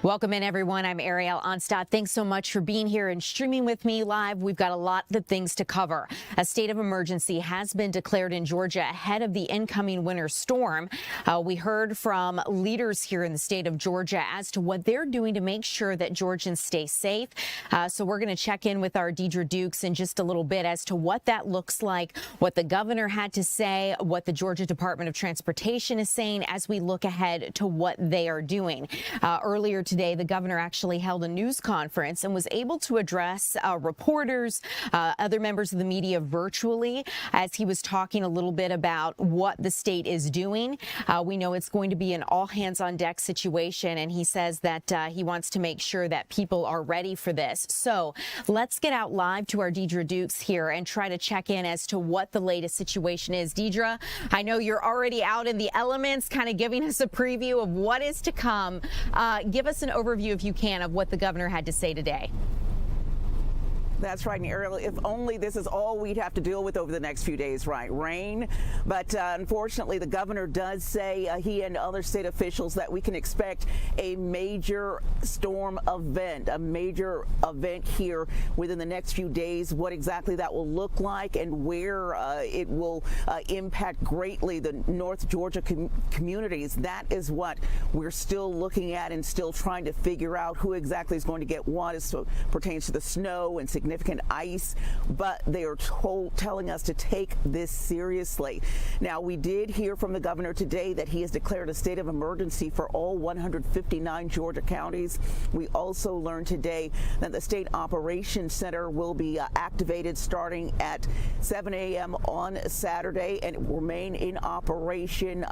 Welcome in, everyone. I'm Ariel Onstadt. Thanks so much for being here and streaming with me live. We've got a lot of things to cover. A state of emergency has been declared in Georgia ahead of the incoming winter storm. We heard from leaders here in the state of Georgia as to what they're doing to make sure that Georgians stay safe. So we're going to check in with our Deidre Dukes in just a little bit as to what that looks like, what the governor had to say, what the Georgia Department of Transportation is saying as we look ahead to what they are doing. Earlier today, the governor actually held a news conference and was able to address reporters, other members of the media virtually as he was talking a little bit about what the state is doing. We know it's going to be an all hands on deck situation, and he says that he wants to make sure that people are ready for this. So let's get out live to our Deidre Dukes here and try to check in as to what the latest situation is. Deidre, I know you're already out in the elements, kind of giving us a preview of what is to come. Give us an overview, if you can, of what the governor had to say today. That's right, and Ariel, if only this is all we'd have to deal with over the next few days, right? Rain. But unfortunately, the governor does say he and other state officials that we can expect a major storm event, a major event here within the next few days. What exactly that will look like and where it will impact greatly the North Georgia communities, that is what we're still looking at and still trying to figure out who exactly is going to get what as pertains to the snow and significant ice, but they are telling us to take this seriously. Now, we did hear from the governor today that he has declared a state of emergency for all 159 Georgia counties. We also learned today that the State Operations Center will be activated starting at 7 a.m. on Saturday, and it will remain in operation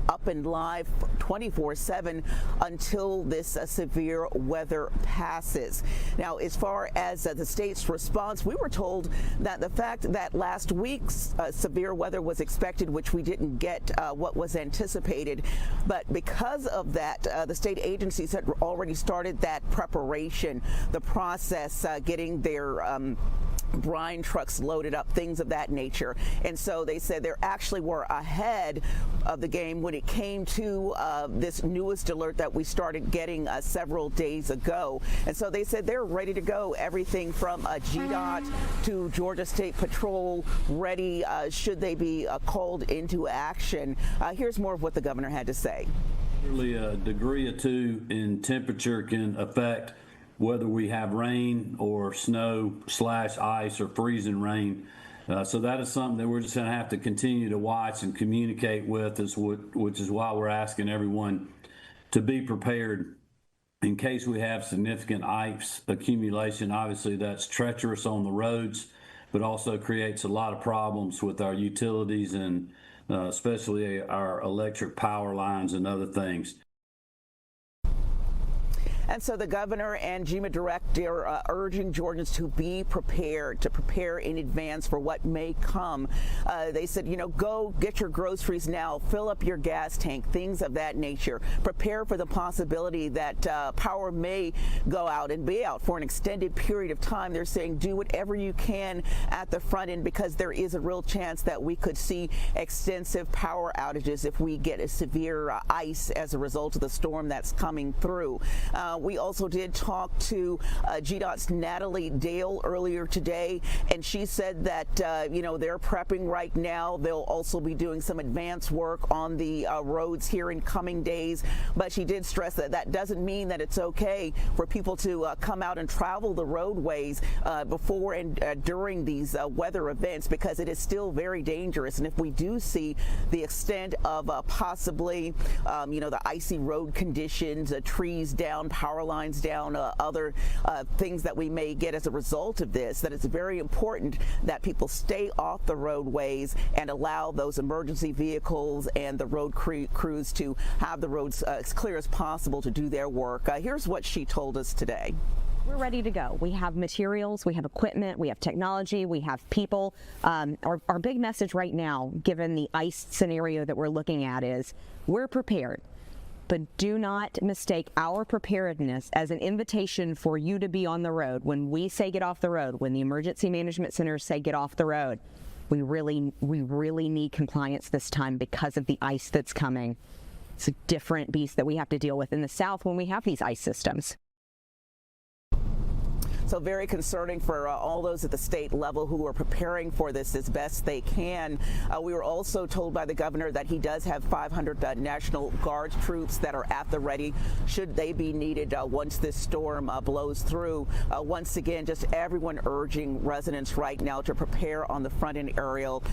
up and live 24/7 until this severe weather passes. Now, as far as the state's response, we were told that the fact that last week's severe weather was expected, which we didn't get what was anticipated, but because of that, the state agencies had already started that preparation, the process, getting their brine trucks loaded up, things of that nature. And so they said they actually were ahead of the game when it came to this newest alert that we started getting several days ago. And so they said they're ready to go. Everything from GDOT to Georgia State Patrol ready should they be called into action. Here's more of what the governor had to say. Really, a degree or two in temperature can affect whether we have rain or snow / ice or freezing rain. So that is something that we're just going to have to continue to watch and communicate with us, which is why we're asking everyone to be prepared in case we have significant ice accumulation. Obviously, that's treacherous on the roads, but also creates a lot of problems with our utilities and especially our electric power lines and other things. And so the governor and GEMA director urging Georgians to be prepared, to prepare in advance for what may come. They said, you know, go get your groceries now, fill up your gas tank, things of that nature. Prepare for the possibility that power may go out and be out for an extended period of time. They're saying do whatever you can at the front end because there is a real chance that we could see extensive power outages if we get a severe ice as a result of the storm that's coming through. We also did talk to GDOT's Natalie Dale earlier today, and she said that, you know, they're prepping right now. They'll also be doing some advanced work on the roads here in coming days. But she did stress that that doesn't mean that it's okay for people to come out and travel the roadways before and during these weather events, because it is still very dangerous. And if we do see the extent of possibly, you know, the icy road conditions, trees down, power lines down, other things that we may get as a result of this, that it's very important that people stay off the roadways and allow those emergency vehicles and the road crews to have the roads as clear as possible to do their work. Here's what she told us today. We're ready to go. We have materials, we have equipment, we have technology, we have people. Our big message right now, given the ice scenario that we're looking at, is we're prepared. But do not mistake our preparedness as an invitation for you to be on the road. When we say get off the road, when the emergency management centers say get off the road, we really need compliance this time because of the ice that's coming. It's a different beast that we have to deal with in the South when we have these ice systems. So very concerning for all those at the state level who are preparing for this as best they can. We were also told by the governor that he does have 500 National Guard troops that are at the ready should they be needed once this storm blows through. Once again, just everyone urging residents right now to prepare on the front end aerial,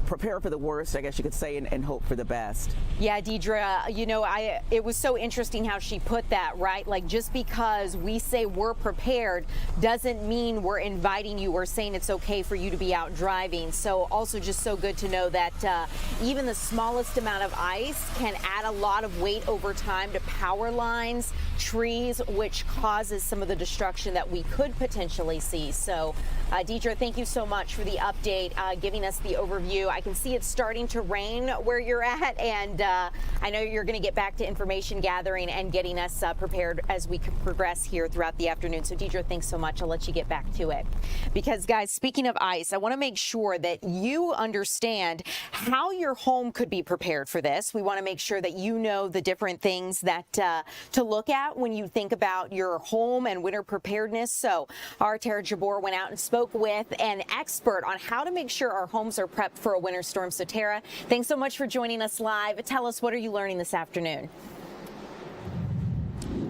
prepare for the worst, I guess you could say, and hope for the best. Yeah, Deidre, you know, it was so interesting how she put that, right? Like, just because we say we're prepared doesn't mean we're inviting you or saying it's okay for you to be out driving. So also just so good to know that even the smallest amount of ice can add a lot of weight over time to power lines, trees, which causes some of the destruction that we could potentially see. So Deidre, thank you so much for the update, giving us the overview. I can see it's starting to rain where you're at, and I know you're going to get back to information gathering and getting us prepared as we progress here throughout the afternoon. So Deidre, thanks so much. I'll let you get back to it. Because guys, speaking of ice, I want to make sure that you understand how your home could be prepared for this. We want to make sure that you know the different things that to look at when you think about your home and winter preparedness. So our Tara Jabor went out and spoke with an expert on how to make sure our homes are prepped for a winter storm. So Tara, thanks so much for joining us live. Tell us, what are you learning this afternoon?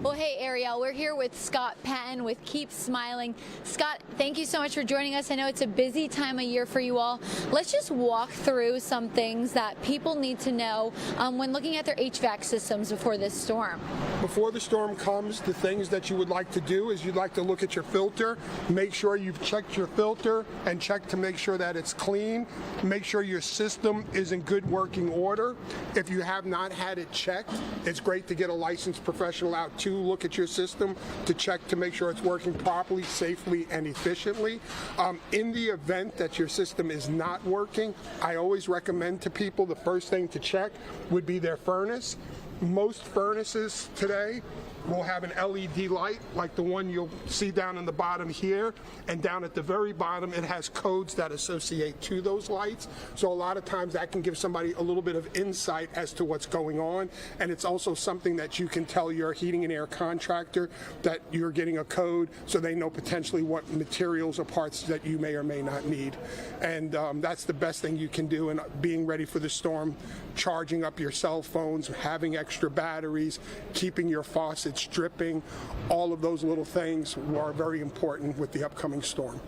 Well, hey, Ariel, we're here with Scott Patton with Keep Smiling. Scott, thank you so much for joining us. I know it's a busy time of year for you all. Let's just walk through some things that people need to know when looking at their HVAC systems before this storm. Before the storm comes, the things that you would like to do is you'd like to look at your filter, make sure you've checked your filter and check to make sure that it's clean, make sure your system is in good working order. If you have not had it checked, it's great to get a licensed professional out to look at your system to check to make sure it's working properly, safely, and efficiently. In the event that your system is not working, I always recommend to people the first thing to check would be their furnace. Most furnaces today will have an LED light like the one you'll see down in the bottom here, and down at the very bottom it has codes that associate to those lights. So a lot of times that can give somebody a little bit of insight as to what's going on, and it's also something that you can tell your heating and air contractor that you're getting a code so they know potentially what materials or parts that you may or may not need. And that's the best thing you can do in being ready for the storm, charging up your cell phones, having extra batteries, keeping your faucets dripping. All of those little things are very important with the upcoming storm.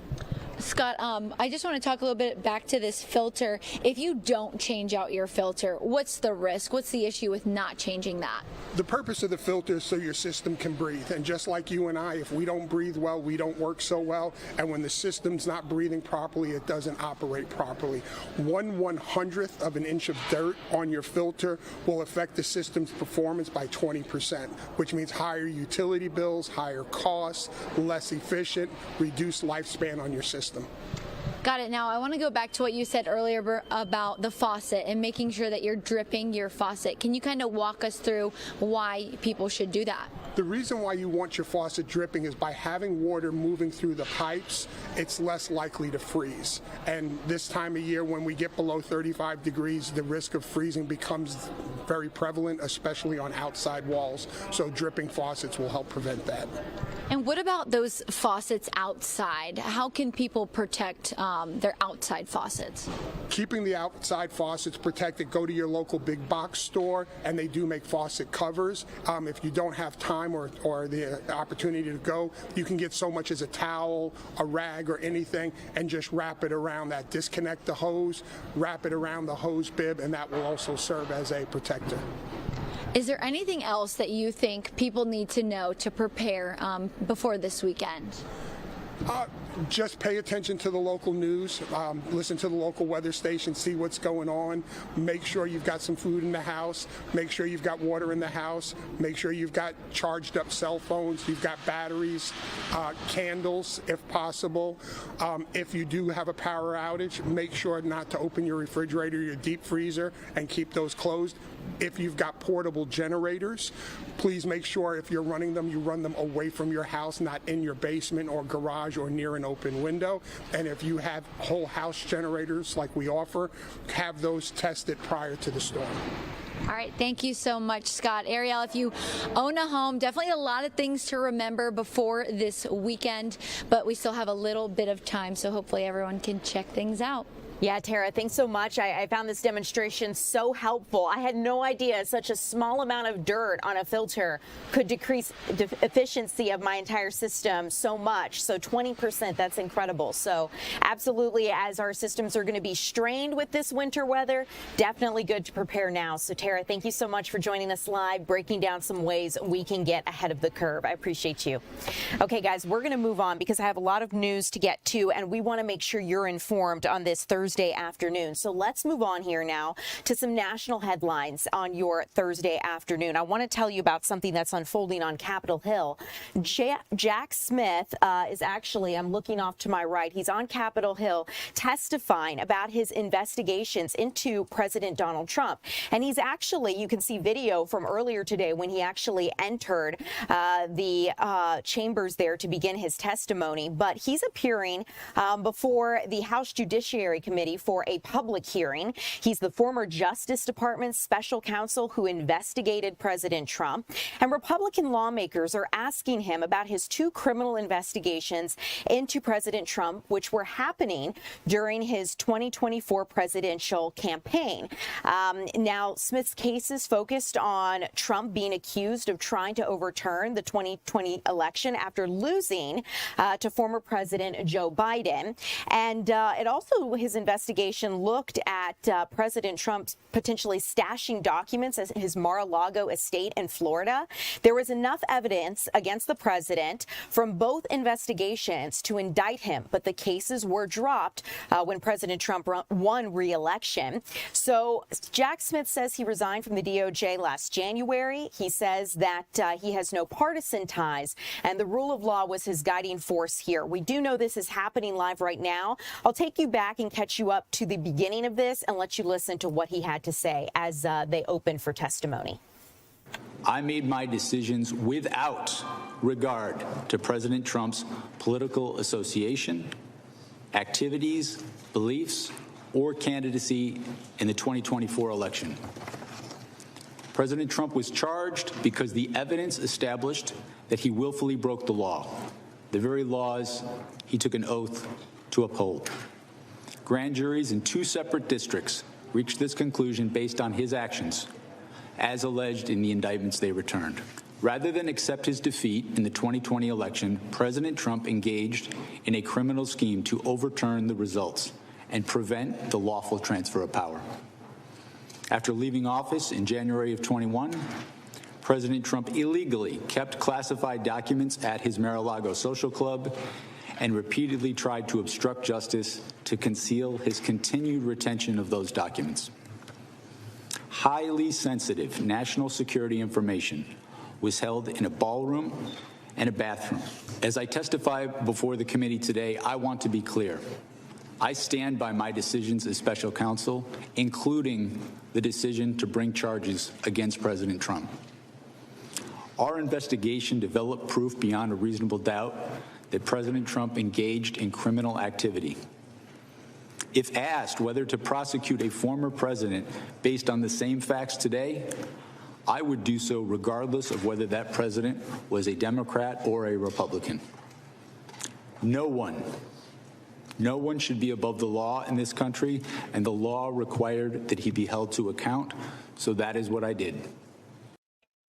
Scott, I just want to talk a little bit back to this filter. If you don't change out your filter, what's the risk? What's the issue with not changing that? The purpose of the filter is so your system can breathe. And just like you and I, if we don't breathe well, we don't work so well. And when the system's not breathing properly, it doesn't operate properly. 1/100th of an inch of dirt on your filter will affect the system's performance by 20%, which means higher utility bills, higher costs, less efficient, reduced lifespan on your system. Got it. Now, I want to go back to what you said earlier about the faucet and making sure that you're dripping your faucet. Can you kind of walk us through why people should do that? The reason why you want your faucet dripping is by having water moving through the pipes, it's less likely to freeze. And this time of year, when we get below 35 degrees, the risk of freezing becomes very prevalent, especially on outside walls. So dripping faucets will help prevent that. And what about those faucets outside? How can people protect their outside faucets? Keeping the outside faucets protected, go to your local big box store, and they do make faucet covers. If you don't have time or the opportunity to go, you can get so much as a towel, a rag, or anything, and just wrap it around that. Disconnect the hose, wrap it around the hose bib, and that will also serve as a protector. Is there anything else that you think people need to know to prepare before this weekend? Just pay attention to the local news, listen to the local weather station, see what's going on, make sure you've got some food in the house, make sure you've got water in the house, make sure you've got charged up cell phones, you've got batteries, candles if possible. If you do have a power outage, make sure not to open your refrigerator, your deep freezer, and keep those closed. If you've got portable generators, please make sure if you're running them, you run them away from your house, not in your basement or garage or near an open window. And if you have whole house generators like we offer, have those tested prior to the storm. All right, thank you so much, Scott. Ariel, if you own a home, definitely a lot of things to remember before this weekend, but we still have a little bit of time, so hopefully everyone can check things out. Yeah, Tara, thanks so much. I found this demonstration so helpful. I had no idea such a small amount of dirt on a filter could decrease the efficiency of my entire system so much. So 20%, that's incredible. So absolutely, as our systems are going to be strained with this winter weather, definitely good to prepare now. So Tara, thank you so much for joining us live, breaking down some ways we can get ahead of the curve. I appreciate you. Okay, guys, we're going to move on because I have a lot of news to get to, and we want to make sure you're informed on this Thursday afternoon. So let's move on here now to some national headlines on your Thursday afternoon. I want to tell you about something that's unfolding on Capitol Hill. Jack Smith is actually, I'm looking off to my right, he's on Capitol Hill testifying about his investigations into President Donald Trump. And he's actually, you can see video from earlier today when he actually entered the chambers there to begin his testimony. But he's appearing before the House Judiciary Committee for a public hearing. He's the former Justice Department special counsel who investigated President Trump. And Republican lawmakers are asking him about his two criminal investigations into President Trump, which were happening during his 2024 presidential campaign. Now, Smith's case is focused on Trump being accused of trying to overturn the 2020 election after losing to former President Joe Biden. And it also, his investigation looked at President Trump's potentially stashing documents at his Mar-a-Lago estate in Florida. There was enough evidence against the president from both investigations to indict him, but the cases were dropped when President Trump won re-election. So Jack Smith says he resigned from the DOJ last January. He says that he has no partisan ties, and the rule of law was his guiding force here. We do know this is happening live right now. I'll take you back and catch you up to the beginning of this and let you listen to what he had to say as they opened for testimony. I made my decisions without regard to President Trump's political association, activities, beliefs, or candidacy in the 2024 election. President Trump was charged because the evidence established that he willfully broke the law, the very laws he took an oath to uphold. Grand juries in two separate districts reached this conclusion based on his actions, as alleged in the indictments they returned. Rather than accept his defeat in the 2020 election, President Trump engaged in a criminal scheme to overturn the results and prevent the lawful transfer of power. After leaving office in January of 21, President Trump illegally kept classified documents at his Mar-a-Lago social club and repeatedly tried to obstruct justice to conceal his continued retention of those documents. Highly sensitive national security information was held in a ballroom and a bathroom. As I testify before the committee today, I want to be clear. I stand by my decisions as special counsel, including the decision to bring charges against President Trump. Our investigation developed proof beyond a reasonable doubt that President Trump engaged in criminal activity. If asked whether to prosecute a former president based on the same facts today, I would do so regardless of whether that president was a Democrat or a Republican. No one should be above the law in this country, and the law required that he be held to account, so that is what I did.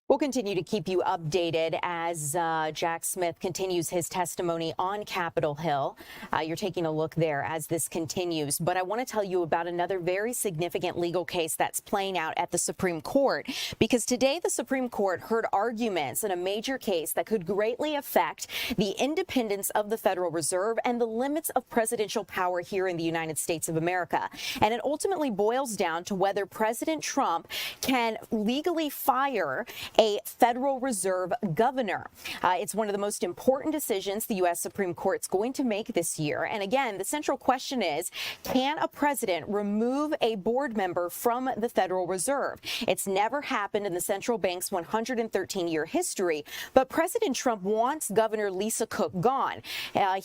We'll continue to keep you updated as Jack Smith continues his testimony on Capitol Hill. You're taking a look there as this continues. But I want to tell you about another very significant legal case that's playing out at the Supreme Court, because today the Supreme Court heard arguments in a major case that could greatly affect the independence of the Federal Reserve and the limits of presidential power here in the United States of America. And it ultimately boils down to whether President Trump can legally fire a Federal Reserve governor. It's one of the most important decisions the U.S. Supreme Court's going to make this year. And again, the central question is, can a president remove a board member from the Federal Reserve? It's never happened in the central bank's 113-year history, but President Trump wants Governor Lisa Cook gone.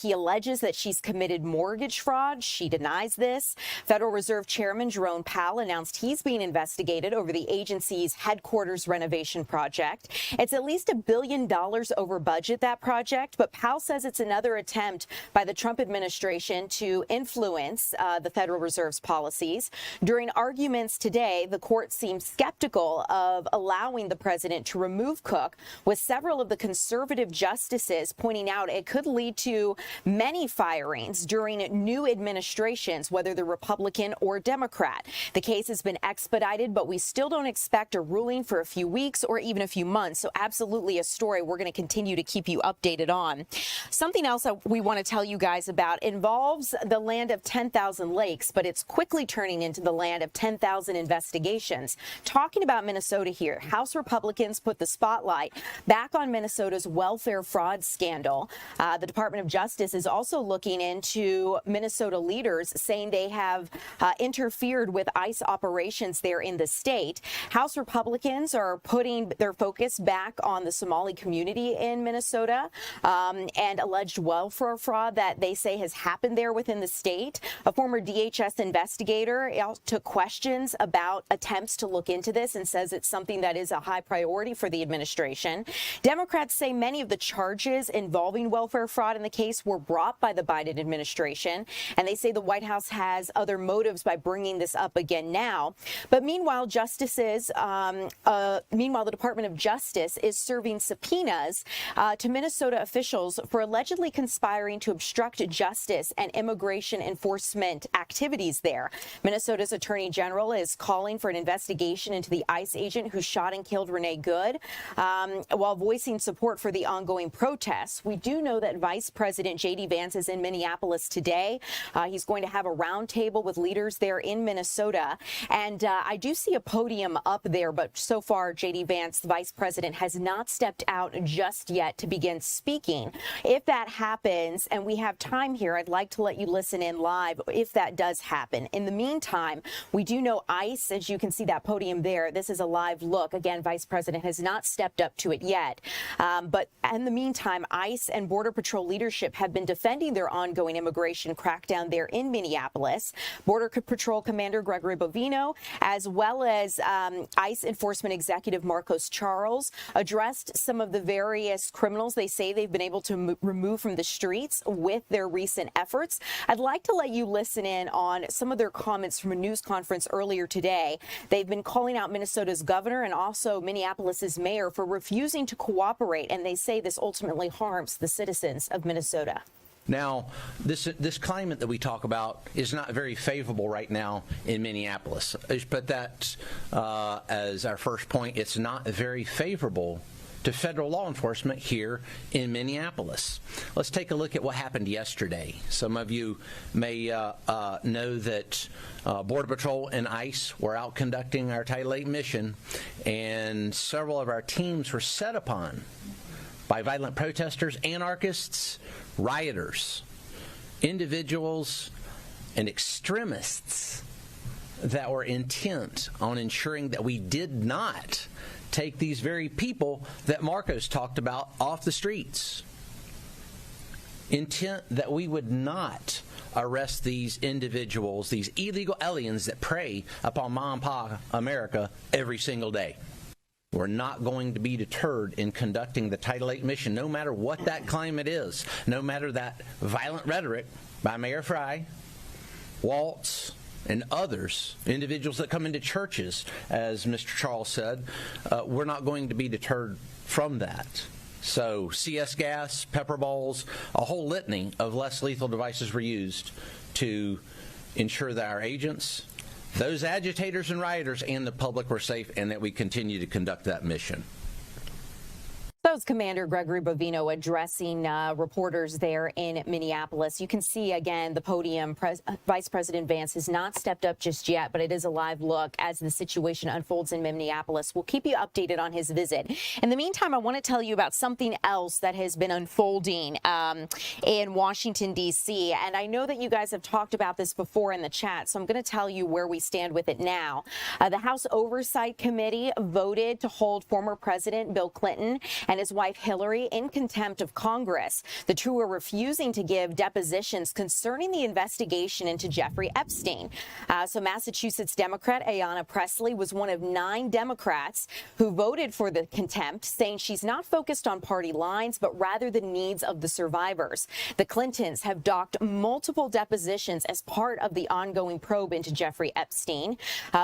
He alleges that she's committed mortgage fraud. She denies this. Federal Reserve Chairman Jerome Powell announced he's being investigated over the agency's headquarters renovation project. It's at least $1 billion over budget, that project, but Powell says it's another attempt by the Trump administration to influence the Federal Reserve's policies. During arguments today, the court seemed skeptical of allowing the president to remove Cook, with several of the conservative justices pointing out it could lead to many firings during new administrations, whether they're Republican or Democrat. The case has been expedited, but we still don't expect a ruling for a few weeks or even a few months. So absolutely a story we're going to continue to keep you updated on. Something else we want to tell you guys about involves the land of 10,000 lakes, but it's quickly turning into the land of 10,000 investigations. Talking about Minnesota here, House Republicans put the spotlight back on Minnesota's welfare fraud scandal. The Department of Justice is also looking into Minnesota leaders saying they have interfered with ICE operations there in the state. House Republicans are putting their focus back on the Somali community in Minnesota and alleged welfare fraud that they say has happened there within the state. A former DHS investigator took questions about attempts to look into this and says it's something that is a high priority for the administration. Democrats say many of the charges involving welfare fraud in the case were brought by the Biden administration, and they say the White House has other motives by bringing this up again now. But meanwhile, the Department of Justice is serving subpoenas to Minnesota officials for allegedly conspiring to obstruct justice and immigration enforcement activities there. Minnesota's Attorney General is calling for an investigation into the ICE agent who shot and killed Renee Good while voicing support for the ongoing protests. We do know that Vice President J.D. Vance is in Minneapolis today. He's going to have a roundtable with leaders there in Minnesota. And I do see a podium up there, but so far, J.D. Vance, the vice president, has not stepped out just yet to begin speaking. If that happens, and we have time here, I'd like to let you listen in live if that does happen. In the meantime, we do know ICE, as you can see that podium there, this is a live look. Again, Vice President has not stepped up to it yet. But in the meantime, ICE and Border Patrol leadership have been defending their ongoing immigration crackdown there in Minneapolis. Border Patrol Commander Gregory Bovino, as well as ICE Enforcement Executive Marcos Charles, addressed some of the various criminals they say they've been able to remove from the streets with their recent efforts. I'd like to let you listen in on some of their comments from a news conference earlier today. They've been calling out Minnesota's governor and also Minneapolis's mayor for refusing to cooperate, and they say this ultimately harms the citizens of Minnesota. Now, this climate that we talk about is not very favorable right now in Minneapolis. I just put that as our first point. It's not very favorable to federal law enforcement here in Minneapolis. Let's take a look at what happened yesterday. Some of you may know that Border Patrol and ICE were out conducting our Title VIII mission, and several of our teams were set upon by violent protesters, anarchists, rioters, individuals, and extremists that were intent on ensuring that we did not take these very people that Marcos talked about off the streets. Intent that we would not arrest these individuals, these illegal aliens that prey upon mom and pop America every single day. We're not going to be deterred in conducting the Title VIII mission, no matter what that climate is, no matter that violent rhetoric by Mayor Frey, Waltz, and others, individuals that come into churches, as Mr. Charles said. We're not going to be deterred from that. So CS gas, pepper balls, a whole litany of less lethal devices were used to ensure that our agents, those agitators and rioters, and the public were safe, and that we continue to conduct that mission. So was Commander Gregory Bovino addressing reporters there in Minneapolis. You can see again the podium. Vice President Vance has not stepped up just yet, but it is a live look as the situation unfolds in Minneapolis. We'll keep you updated on his visit. In the meantime, I want to tell you about something else that has been unfolding in Washington, D.C. And I know that you guys have talked about this before in the chat, so I'm going to tell you where we stand with it now. The House Oversight Committee voted to hold former President Bill Clinton and his wife Hillary in contempt of Congress. The two are refusing to give depositions concerning the investigation into Jeffrey Epstein. So Massachusetts Democrat Ayanna Pressley was one of 9 Democrats who voted for the contempt, saying she's not focused on party lines, but rather the needs of the survivors. The Clintons have docked multiple depositions as part of the ongoing probe into Jeffrey Epstein.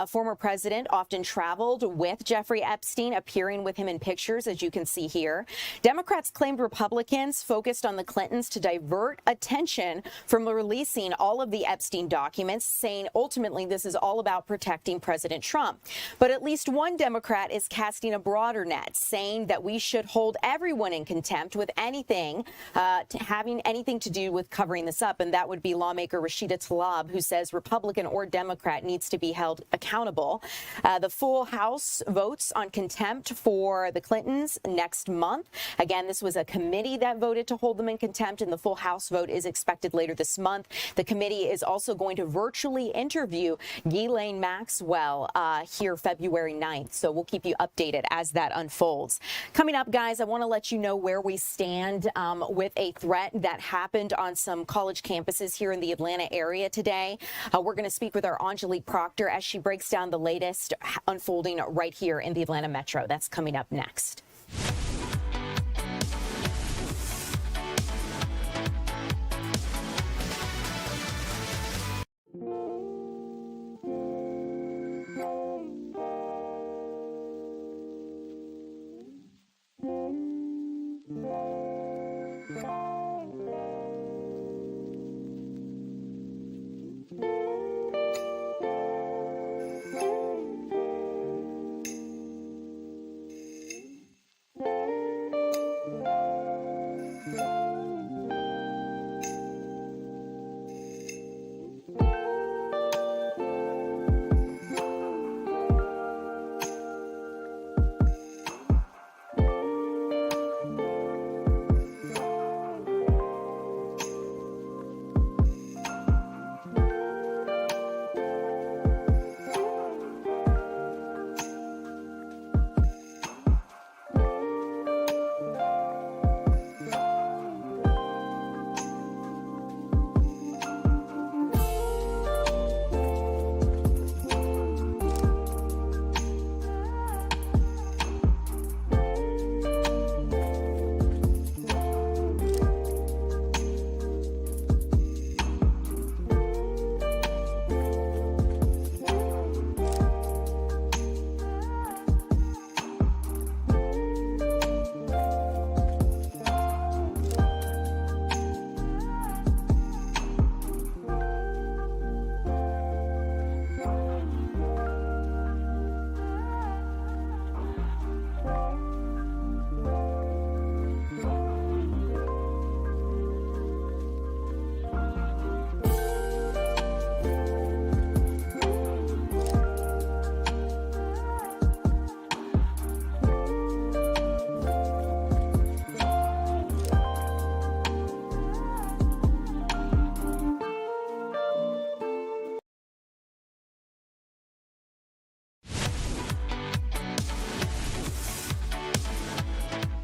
Former president often traveled with Jeffrey Epstein, appearing with him in pictures, as you can see here. Democrats claimed Republicans focused on the Clintons to divert attention from releasing all of the Epstein documents, saying ultimately this is all about protecting President Trump. But at least one Democrat is casting a broader net, saying that we should hold everyone in contempt with anything having anything to do with covering this up. And that would be lawmaker Rashida Tlaib, who says Republican or Democrat needs to be held accountable. The full House votes on contempt for the Clintons next month. Again, this was a committee that voted to hold them in contempt, and the full House vote is expected later this month. The committee is also going to virtually interview Ghislaine Maxwell here February 9th. So we'll keep you updated as that unfolds. Coming up, guys, I want to let you know where we stand with a threat that happened on some college campuses here in the Atlanta area today. We're going to speak with our Angelique Proctor as she breaks down the latest unfolding right here in the Atlanta Metro. That's coming up next.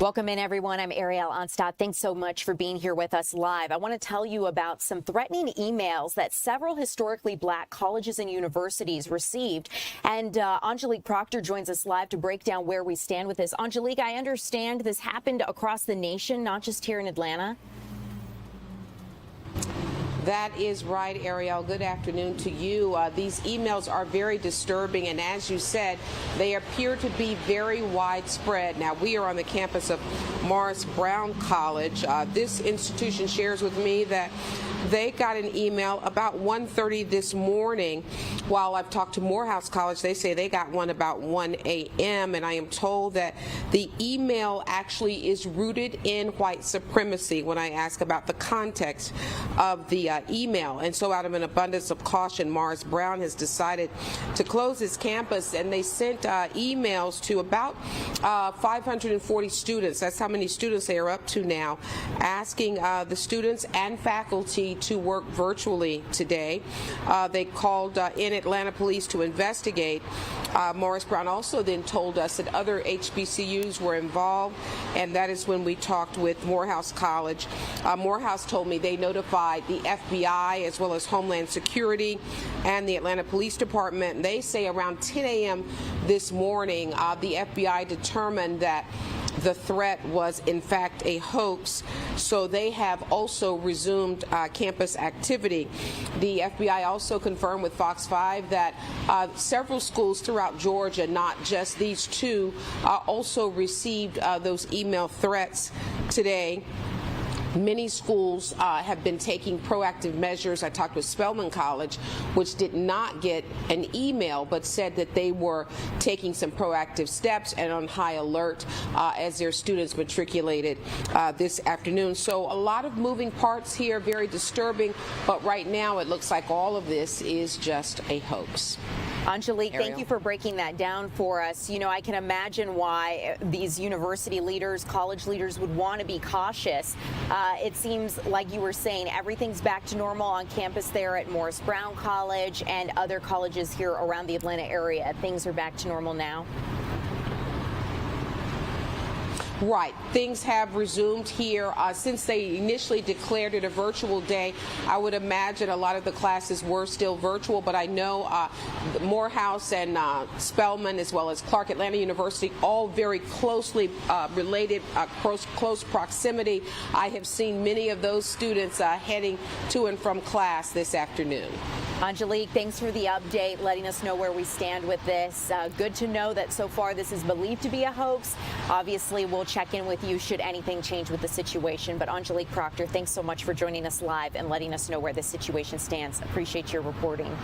Welcome in, everyone. I'm Ariel Onstadt. Thanks so much for being here with us live. I want to tell you about some threatening emails that several historically black colleges and universities received. And Angelique Proctor joins us live to break down where we stand with this. Angelique, I understand this happened across the nation, not just here in Atlanta. That is right, Ariel. Good afternoon to you. These emails are very disturbing, and as you said, they appear to be very widespread. Now, we are on the campus of Morris Brown College. This institution shares with me that they got an email about 1:30 this morning. While I've talked to Morehouse College, they say they got one about 1 a.m., and I am told that the email actually is rooted in white supremacy when I ask about the context of the email. And so out of an abundance of caution, Morris Brown has decided to close his campus, and they sent emails to about 540 students. That's how many students they are up to now, asking the students and faculty to work virtually today. They called in Atlanta police to investigate. Morris Brown also then told us that other HBCUs were involved, and that is when we talked with Morehouse College. Morehouse told me they notified the FBI as well as Homeland Security and the Atlanta Police Department. They say around 10 a.m. this morning, the FBI determined that the threat was in fact a hoax, so they have also resumed campus activity. The FBI also confirmed with Fox 5 that several schools throughout Georgia, not just these two, also received those email threats today. Many schools have been taking proactive measures. I talked with Spelman College, which did not get an email, but said that they were taking some proactive steps and on high alert as their students matriculated this afternoon. So a lot of moving parts here, very disturbing, but right now it looks like all of this is just a hoax. Angelique, thank you for breaking that down for us. You know, I can imagine why these university leaders, college leaders would want to be cautious. It seems like you were saying everything's back to normal on campus there at Morris Brown College and other colleges here around the Atlanta area. Things are back to normal now. Right. Things have resumed here. Since they initially declared it a virtual day, I would imagine a lot of the classes were still virtual, but I know Morehouse and Spelman, as well as Clarke Atlanta University, all very closely related, close proximity. I have seen many of those students heading to and from class this afternoon. Angelique, thanks for the update, letting us know where we stand with this. Good to know that so far this is believed to be a hoax. Obviously, we'll check in with you should anything change with the situation. But Angelique Proctor, thanks so much for joining us live and letting us know where this situation stands. Appreciate your reporting.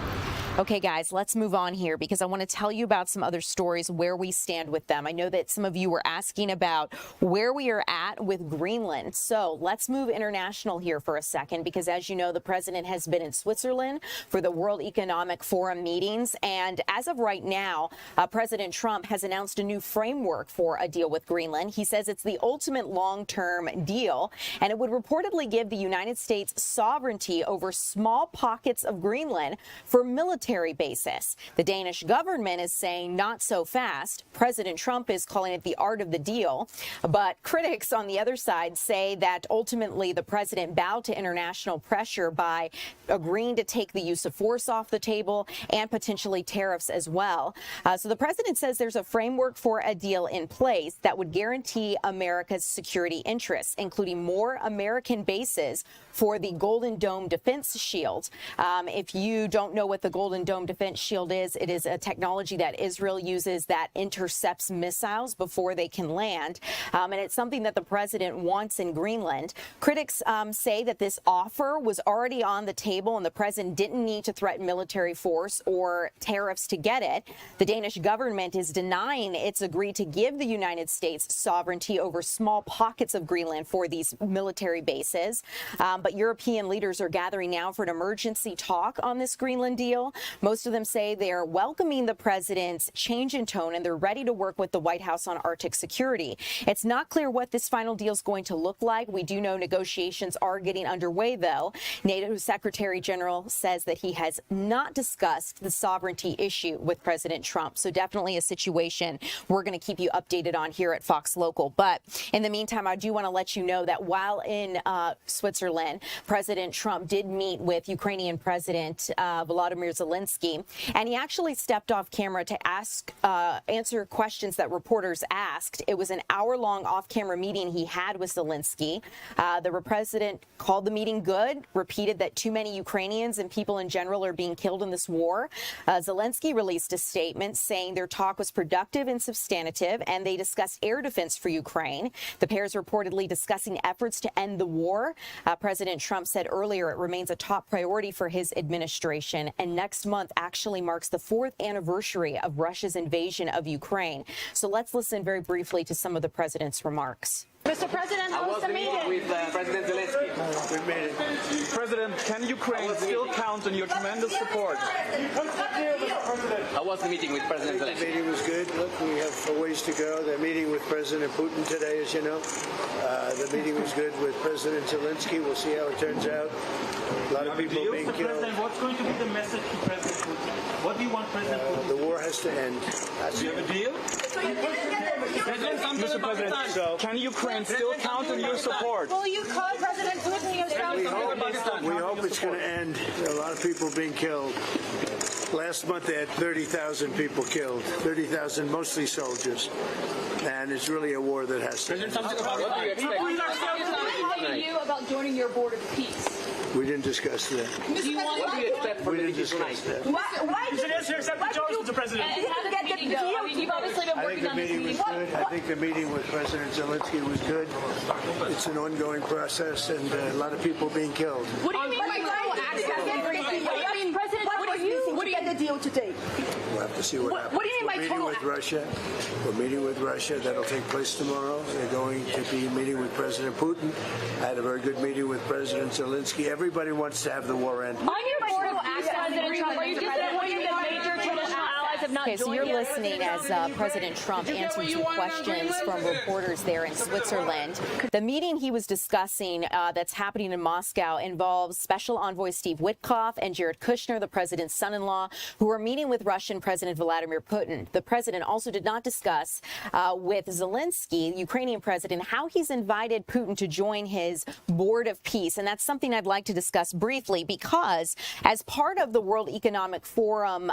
Okay, guys, let's move on here because I want to tell you about some other stories where we stand with them. I know that some of you were asking about where we are at with Greenland. So let's move international here for a second because, as you know, the president has been in Switzerland for the World Economic Forum meetings. And as of right now, President Trump has announced a new framework for a deal with Greenland. He says it's the ultimate long-term deal, and it would reportedly give the United States sovereignty over small pockets of Greenland for military basis. The Danish government is saying not so fast. President Trump is calling it the art of the deal, but critics on the other side say that ultimately the president bowed to international pressure by agreeing to take the use of force off the table and potentially tariffs as well. So the president says there's a framework for a deal in place that would guarantee America's security interests, including more American bases for the Golden Dome Defense Shield. If you don't know what the Golden Dome Defense Shield is, it is a technology that Israel uses that intercepts missiles before they can land. And it's something that the president wants in Greenland. Critics say that this offer was already on the table and the president didn't need to threaten military force or tariffs to get it. The Danish government is denying it's agreed to give the United States sovereignty over small pockets of Greenland for these military bases. But European leaders are gathering now for an emergency talk on this Greenland deal. Most of them say they are welcoming the president's change in tone and they're ready to work with the White House on Arctic security. It's not clear what this final deal is going to look like. We do know negotiations are getting underway, though. NATO Secretary General says that he has not discussed the sovereignty issue with President Trump. So definitely a situation we're going to keep you updated on here at Fox Local. local. But in the meantime, I do want to let you know that while in Switzerland, President Trump did meet with Ukrainian President Volodymyr Zelensky, and he actually stepped off camera to answer questions that reporters asked. It was an hour-long off-camera meeting he had with Zelensky. The president called the meeting good, repeated that too many Ukrainians and people in general are being killed in this war. Zelensky released a statement saying their talk was productive and substantive, and they discussed air defense for Ukraine. The pair is reportedly discussing efforts to end the war. President Trump said earlier it remains a top priority for his administration, and next month actually marks the 4th anniversary of Russia's invasion of Ukraine. So let's listen very briefly to some of the president's remarks. Mr. President, how was the meeting? With President Zelensky. Good meeting. President, can Ukraine still count on your tremendous support? How was the meeting with President Zelensky? The meeting was good. Look, we have a ways to go. They're meeting with President Putin today, as you know. The meeting was good with President Zelensky. We'll see how it turns out. A lot of people being killed. President, what's going to be the message to President Putin? What do you want President Putin? The war has to end. Do you have a deal? Mr. President, so can Ukraine still count on your support? Will you call President Putin yourself? We hope it's going to end. There are a lot of people being killed. Last month they had 30,000 people killed, 30,000 mostly soldiers. And it's really a war that has to end. What do you expect? How do you about joining your board of peace? We didn't discuss that. What do you expect for We the didn't meeting tonight? discuss that. Why You should accept the charge, Mr. President. how did the meeting go? I mean, you've obviously been I think working the on this meeting was meeting. good. I think the meeting with President Zelensky was good. It's an ongoing process and a lot of people being killed. What do you mean by total access? I mean, President, what do you get the deal today? We'll have to see what happens. What do you mean by We're meeting total with Russia. We're meeting with Russia. That'll take place tomorrow. They're going to be meeting with President Putin. I had a very good meeting with President Zelensky. Everybody wants to have the war end. On your board of access, President Trump, are you disappointed that major traditional allies have not Okay, so you're joined yet? listening as President Trump answered some questions from reporters there in Switzerland. The meeting he was discussing that's happening in Moscow involves Special Envoy Steve Witkoff and Jared Kushner, the president's son-in-law, who are meeting with Russian President Vladimir Putin. The president also did not discuss with Zelensky, Ukrainian president, how he's invited Putin to join his board of peace. And that's something I'd like to discuss briefly because as part of the World Economic Forum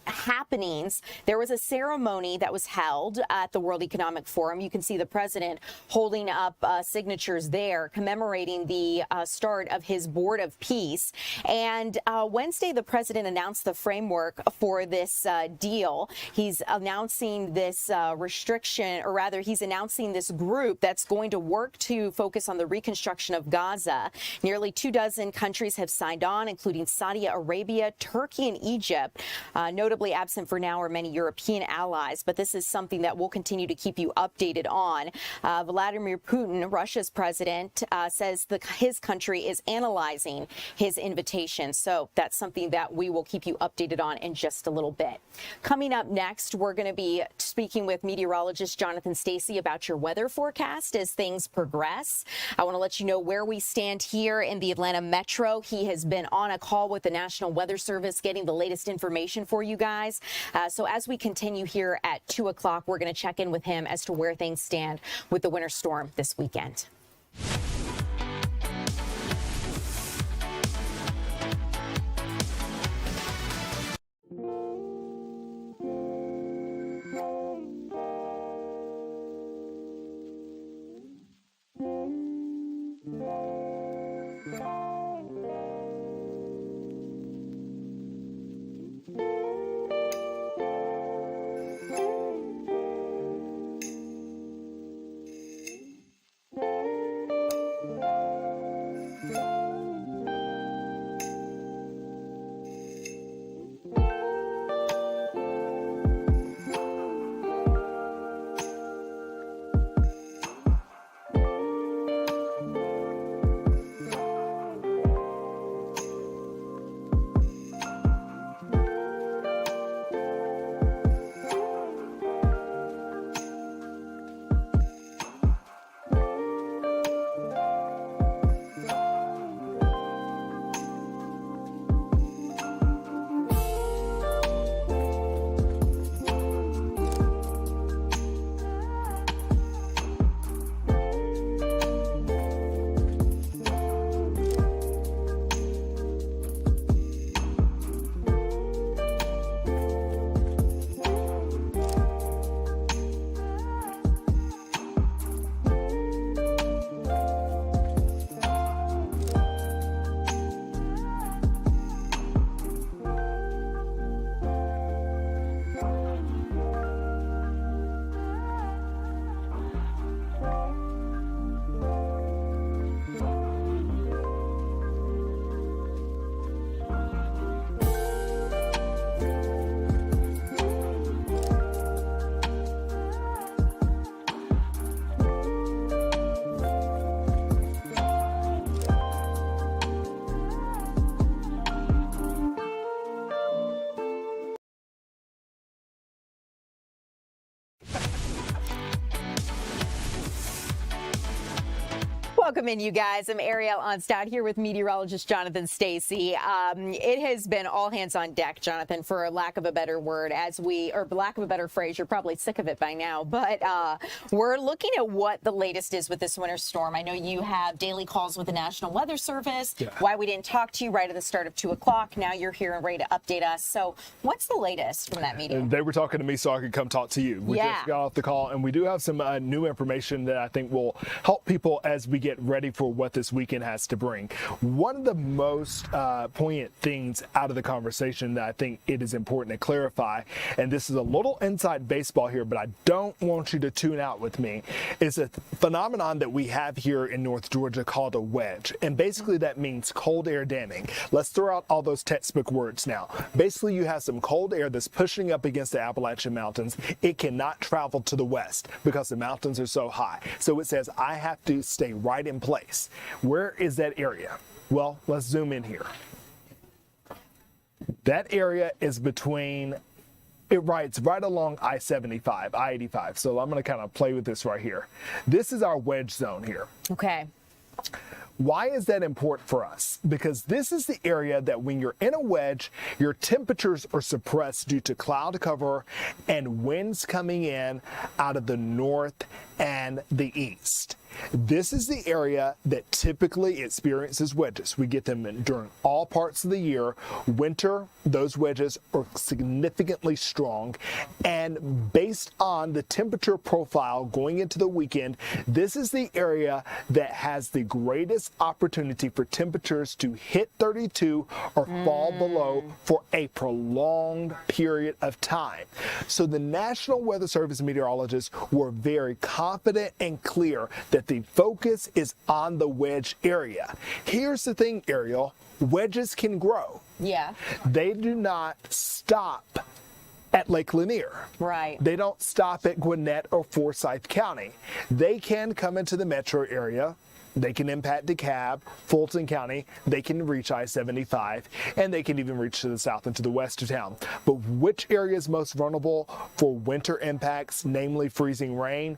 happenings, there was a ceremony that was held at the World Economic Forum. You can see the president holding up signatures there commemorating the start of his board of peace. And Wednesday, the president announced the framework for this deal. He's announcing this restriction, or rather he's announcing this group that's going to work to focus on the reconstruction of Gaza. Nearly 24 countries have signed on, including Saudi Arabia, Turkey, and Egypt. Notably absent for now are many European allies, but this is something that we'll continue to keep you updated on. Vladimir Putin, Russia's president, says his country is analyzing his invitation. So that's something that we will keep you updated on in just a little bit. Coming up next, we're going to be speaking with meteorologist Jonathan Stacy about your weather forecast as things progress. I want to let you know where we stand here in the Atlanta metro. He has been on a call with the National Weather Service getting the latest information for you guys. So as we continue here at 2 o'clock, we're going to check in with him as to where things stand with the winter storm this weekend. Welcome in, you guys. I'm Ariel Onstad here with meteorologist Jonathan Stacy. It has been all hands on deck, Jonathan, for lack of a better word, or lack of a better phrase. You're probably sick of it by now, but we're looking at what the latest is with this winter storm. I know you have daily calls with the National Weather Service. Yeah. Why we didn't talk to you right at the start of 2 o'clock. Now you're here and ready to update us. So what's the latest from that meeting? And they were talking to me so I could come talk to you. We Yeah. just got off the call, and we do have some new information that I think will help people as we get ready for what this weekend has to bring. One of the most poignant things out of the conversation that I think it is important to clarify, and this is a little inside baseball here, but I don't want you to tune out with me, is a phenomenon that we have here in North Georgia called a wedge. And basically that means cold air damming. Let's throw out all those textbook words now. Basically, you have some cold air that's pushing up against the Appalachian Mountains. It cannot travel to the west because the mountains are so high. So it says, I have to stay right in place. Where is that area? Well, let's zoom in here. That area is between, it rides right along I-75, I-85. So I'm going to kind of play with this right here. This is our wedge zone here. Okay. Why is that important for us? Because this is the area that when you're in a wedge, your temperatures are suppressed due to cloud cover and winds coming in out of the north and the east. This is the area that typically experiences wedges. We get them during all parts of the year. Winter, those wedges are significantly strong. And based on the temperature profile going into the weekend, this is the area that has the greatest opportunity for temperatures to hit 32 or fall below for a prolonged period of time. So the National Weather Service meteorologists were very confident and clear that the focus is on the wedge area. Here's the thing, Ariel, wedges can grow. Yeah. They do not stop at Lake Lanier. Right. They don't stop at Gwinnett or Forsyth County. They can come into the metro area. They can impact DeKalb, Fulton County, they can reach I-75, and they can even reach to the south and to the west of town. But which area is most vulnerable for winter impacts, namely freezing rain?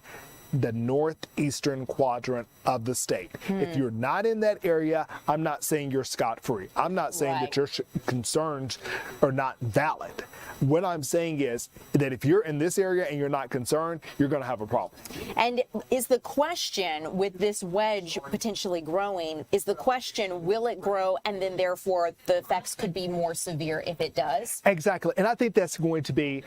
The northeastern quadrant of the state. If you're not in that area, I'm not saying you're scot-free. I'm not saying that your concerns are not valid. What I'm saying is that if you're in this area and you're not concerned, you're going to have a problem. And is the question with this wedge potentially growing, is the question, will it grow and then therefore the effects could be more severe if it does? Exactly. And I think that's going to be,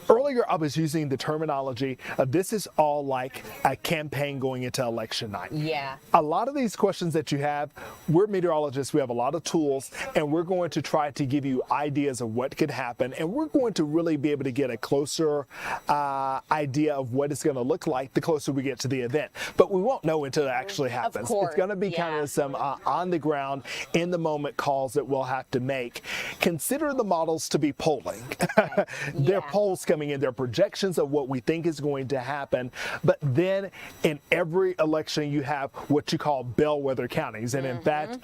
earlier I was using the terminology of this is all like a campaign going into election night. Yeah. A lot of these questions that you have, we're meteorologists, we have a lot of tools, and we're going to try to give you ideas of what could happen. And we're going to really be able to get a closer idea of what it's going to look like the closer we get to the event. But we won't know until it actually happens. Of course. It's going to be kind of some on the ground, in the moment calls that we'll have to make. Consider the models to be polling. They're polls coming in, they're projections of what we think is going to happen. But then in every election, you have what you call bellwether counties. And in fact,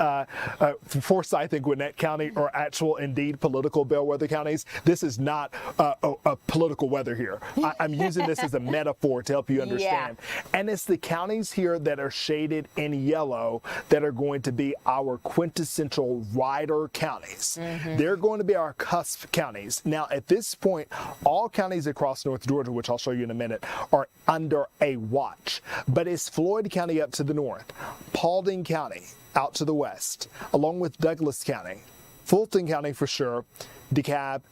Forsyth and Gwinnett County are actual, indeed, political bellwether counties. This is not a political weather here. I'm using this as a metaphor to help you understand. And it's the counties here that are shaded in yellow that are going to be our quintessential rider counties. They're going to be our cusp counties. Now, at this point, all counties across North Georgia, which I'll show you in a minute, are under a watch. But it's Floyd County up to the north, Paulding County out to the west, along with Douglas County, Fulton County for sure, DeKalb,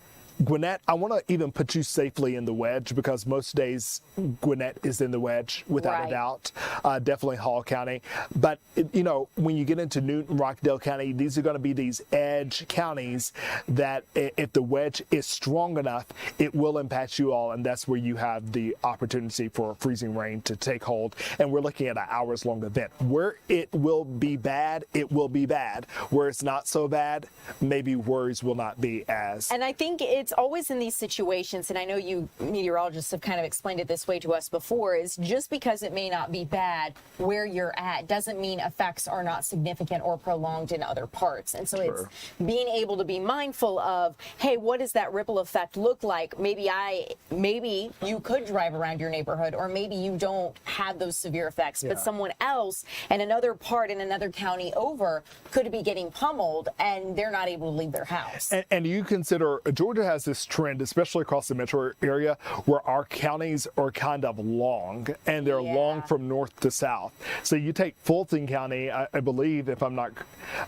Gwinnett. I want to even put you safely in the wedge because most days Gwinnett is in the wedge without a doubt. Definitely Hall County. But, you know, when you get into Newton, Rockdale County, these are going to be these edge counties that if the wedge is strong enough, it will impact you all. And that's where you have the opportunity for freezing rain to take hold. And we're looking at an hours-long event. Where it will be bad, it will be bad. Where it's not so bad, maybe worries will not be as. And I think it's it's always in these situations, and I know you meteorologists have kind of explained it this way to us before, is just because it may not be bad where you're at doesn't mean effects are not significant or prolonged in other parts. And so it's being able to be mindful of, hey, what does that ripple effect look like? Maybe you could drive around your neighborhood, or maybe you don't have those severe effects, but someone else in another part in another county over could be getting pummeled and they're not able to leave their house. And you consider Georgia has this trend, especially across the metro area, where our counties are kind of long, and they're long from north to south. So you take Fulton County, I believe, if I'm not,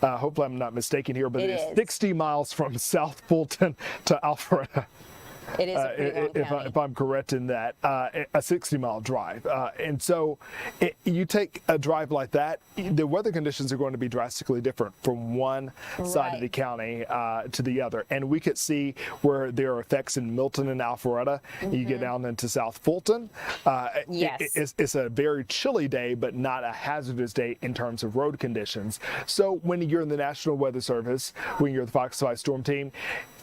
hopefully I'm not mistaken here, but it's 60 miles from South Fulton to Alpharetta. It is a pretty long county. If I'm correct in that, a 60-mile drive. And so you take a drive like that, the weather conditions are going to be drastically different from one side of the county to the other. And we could see where there are effects in Milton and Alpharetta. You get down into South Fulton. It's a very chilly day, but not a hazardous day in terms of road conditions. So when you're in the National Weather Service, when you're the Fox 5 Storm Team,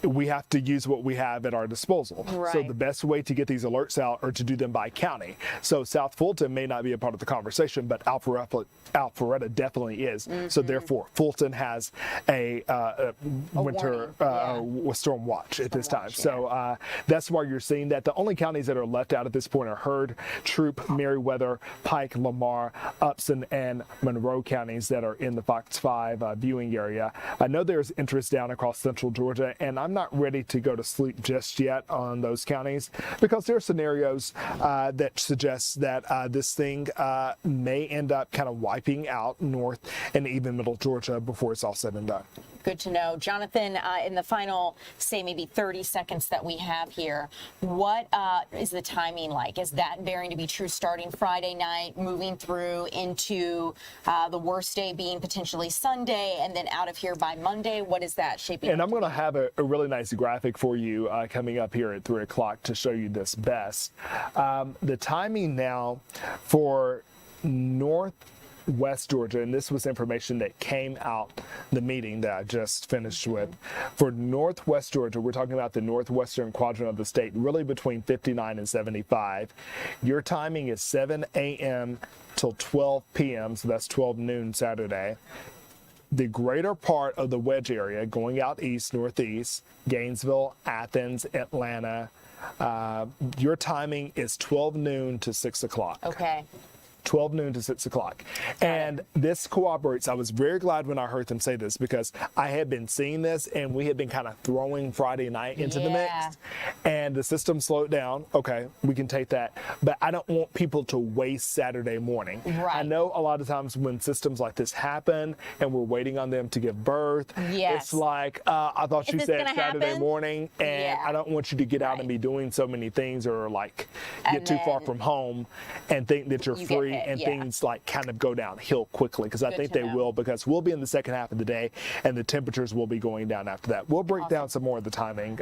we have to use what we have at our disposal. So the best way to get these alerts out are to do them by county. So South Fulton may not be a part of the conversation, but Alpharetta definitely is. So therefore, Fulton has a winter storm watch at this time. So that's why you're seeing that. The only counties that are left out at this point are Heard, Troup, Meriwether, Pike, Lamar, Upson, and Monroe counties that are in the Fox 5 viewing area. I know there's interest down across central Georgia, and I'm not ready to go to sleep just yet on those counties because there are scenarios that suggest that this thing may end up kind of wiping out north and even middle Georgia before it's all said and done. Good to know. Jonathan, in the final, say, maybe 30 seconds that we have here, what is the timing like? Is that bearing to be true starting Friday night, moving through into the worst day being potentially Sunday, and then out of here by Monday? What is that shaping up? And I'm going to have a really nice graphic for you coming up here at 3 o'clock to show you this best. The timing now for Northwest Georgia, and this was information that came out the meeting that I just finished with. For Northwest Georgia, we're talking about the northwestern quadrant of the state, really between 59 and 75. Your timing is 7 a.m. till 12 p.m., so that's 12 noon Saturday. The greater part of the wedge area going out east, northeast, Gainesville, Athens, Atlanta, your timing is 12 noon to 6 o'clock. Okay. 12 noon to 6 o'clock. And this corroborates. I was very glad when I heard them say this because I had been seeing this and we had been kind of throwing Friday night into the mix. And the system slowed down. Okay, we can take that. But I don't want people to waste Saturday morning. I know a lot of times when systems like this happen and we're waiting on them to give birth, it's like, I thought you said Saturday morning, and I don't want you to get out and be doing so many things or like get too far from home and think that you're free and things like kind of go downhill quickly, because I think they will, because we'll be in the second half of the day and the temperatures will be going down after that. We'll break down some more of the timing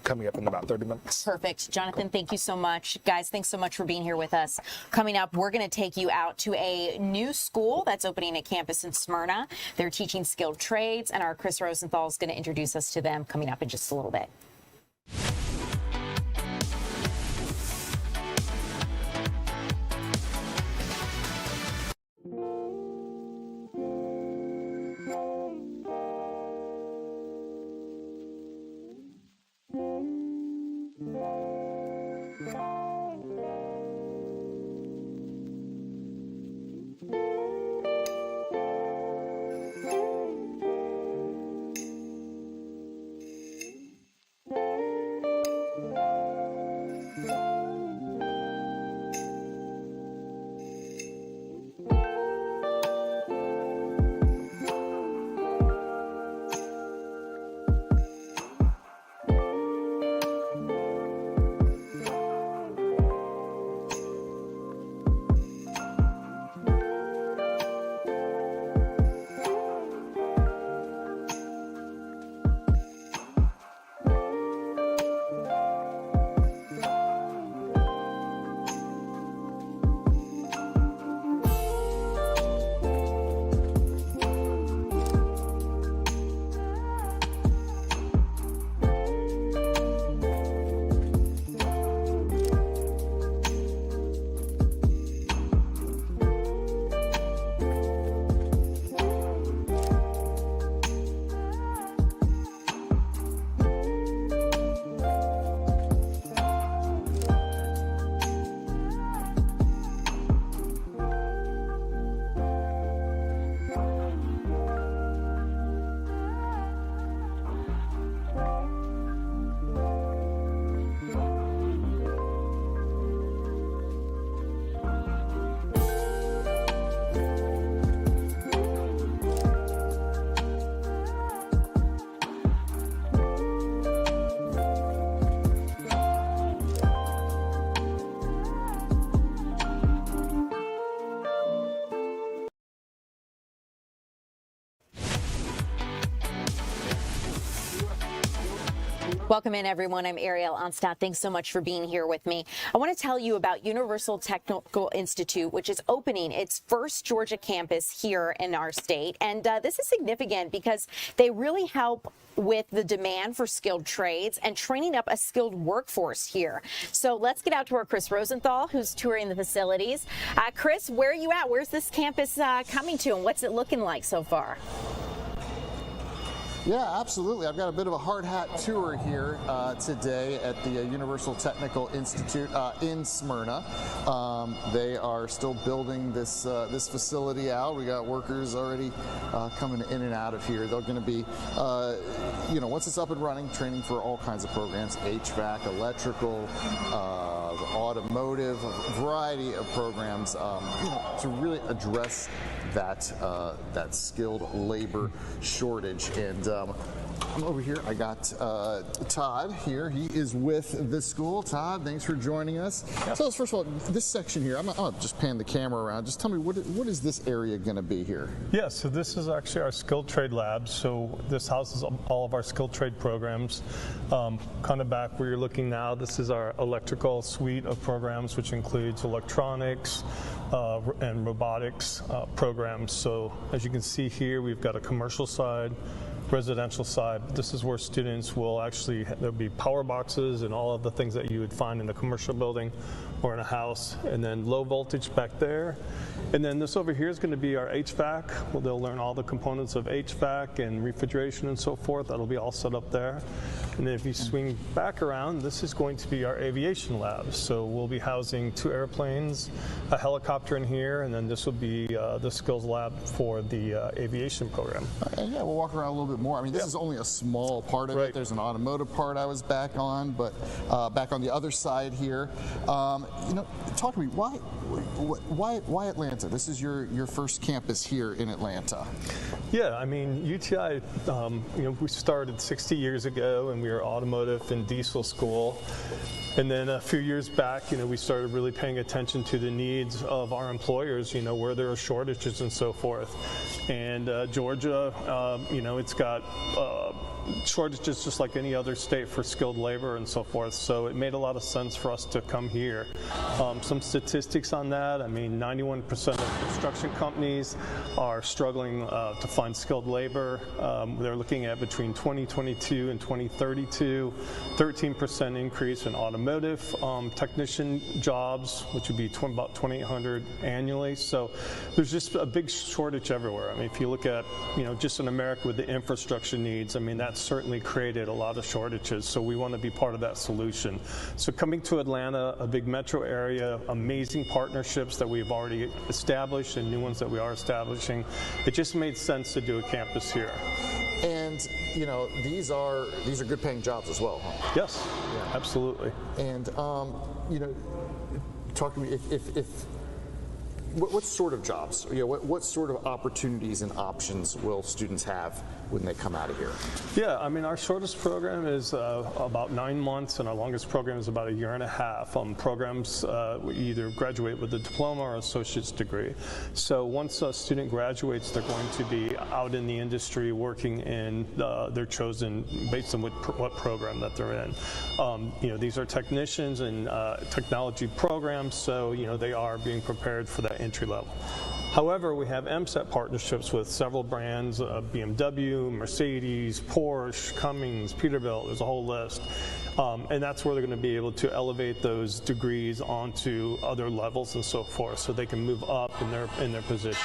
coming up in about 30 minutes. Perfect. Jonathan, thank you so much. Guys, thanks so much for being here with us. Coming up, we're going to take you out to a new school that's opening a campus in Smyrna. They're teaching skilled trades, and our Chris Rosenthal is going to introduce us to them coming up in just a little bit. Welcome in, everyone. I'm Ariel Onstadt. Thanks so much for being here with me. I want to tell you about Universal Technical Institute, which is opening its first Georgia campus here in our state. And this is significant because they really help with the demand for skilled trades and training up a skilled workforce here. So let's get out to our Chris Rosenthal, who's touring the facilities. Chris, where are you at? Where's this campus coming to, and what's it looking like so far? Yeah, absolutely. I've got a bit of a hard hat tour here today at the Universal Technical Institute in Smyrna. They are still building this facility out. We got workers already coming in and out of here. They're going to be, once it's up and running, training for all kinds of programs: HVAC, electrical, automotive, a variety of programs, to really address that skilled labor shortage. And I'm over here. I got Todd here. He is with the school. Todd, thanks for joining us. Yep. So first of all, this section here, I'll just pan the camera around. Just tell me, what is this area going to be here? Yeah, so this is actually our skilled trade lab. So this houses all of our skilled trade programs. Kind of back where you're looking now, this is our electrical suite of programs, which includes electronics and robotics programs. So as you can see here, we've got a commercial side, residential side. This is where students will actually, there'll be power boxes and all of the things that you would find in a commercial building or in a house, and then low voltage back there. And then this over here is going to be our HVAC. Well, they'll learn all the components of HVAC and refrigeration and so forth. That'll be all set up there. And then if you swing back around, this is going to be our aviation lab. So we'll be housing 2 airplanes, a helicopter in here, and then this will be the skills lab for the aviation program. Yeah, we'll walk around a little bit more. I mean, this is only a small part of it. There's an automotive part I was back on, but back on the other side here. Talk to me. Why Atlanta? This is your first campus here in Atlanta. Yeah, I mean, UTI, we started 60 years ago, and we were automotive and diesel school. And then a few years back, we started really paying attention to the needs of our employers, where there are shortages and so forth. And Georgia, it's got shortages just like any other state for skilled labor and so forth. So it made a lot of sense for us to come here. Some statistics on that: I mean, 91% of construction companies are struggling to find skilled labor. They're looking at between 2022 and 2032, 13% increase in automotive technician jobs, which would be about 2,800 annually. So there's just a big shortage everywhere. I mean, if you look at, just in America with the infrastructure needs, I mean, that's certainly created a lot of shortages. So we want to be part of that solution. So coming to Atlanta, a big metro area, amazing partnerships that we've already established and new ones that we are establishing. It just made sense to do a campus here. And these are good paying jobs as well, huh? Yes, yeah, absolutely. And talk to me what sort of jobs, what sort of opportunities and options will students have when they come out of here? Yeah, I mean, our shortest program is about 9 months, and our longest program is about 1.5 years. Programs either graduate with a diploma or associate's degree. So once a student graduates, they're going to be out in the industry working in their chosen, based on what program that they're in. These are technicians and technology programs, so they are being prepared for that entry level. However, we have MSET partnerships with several brands: BMW, Mercedes, Porsche, Cummins, Peterbilt. There's a whole list. And that's where they're going to be able to elevate those degrees onto other levels and so forth, so they can move up in their positions.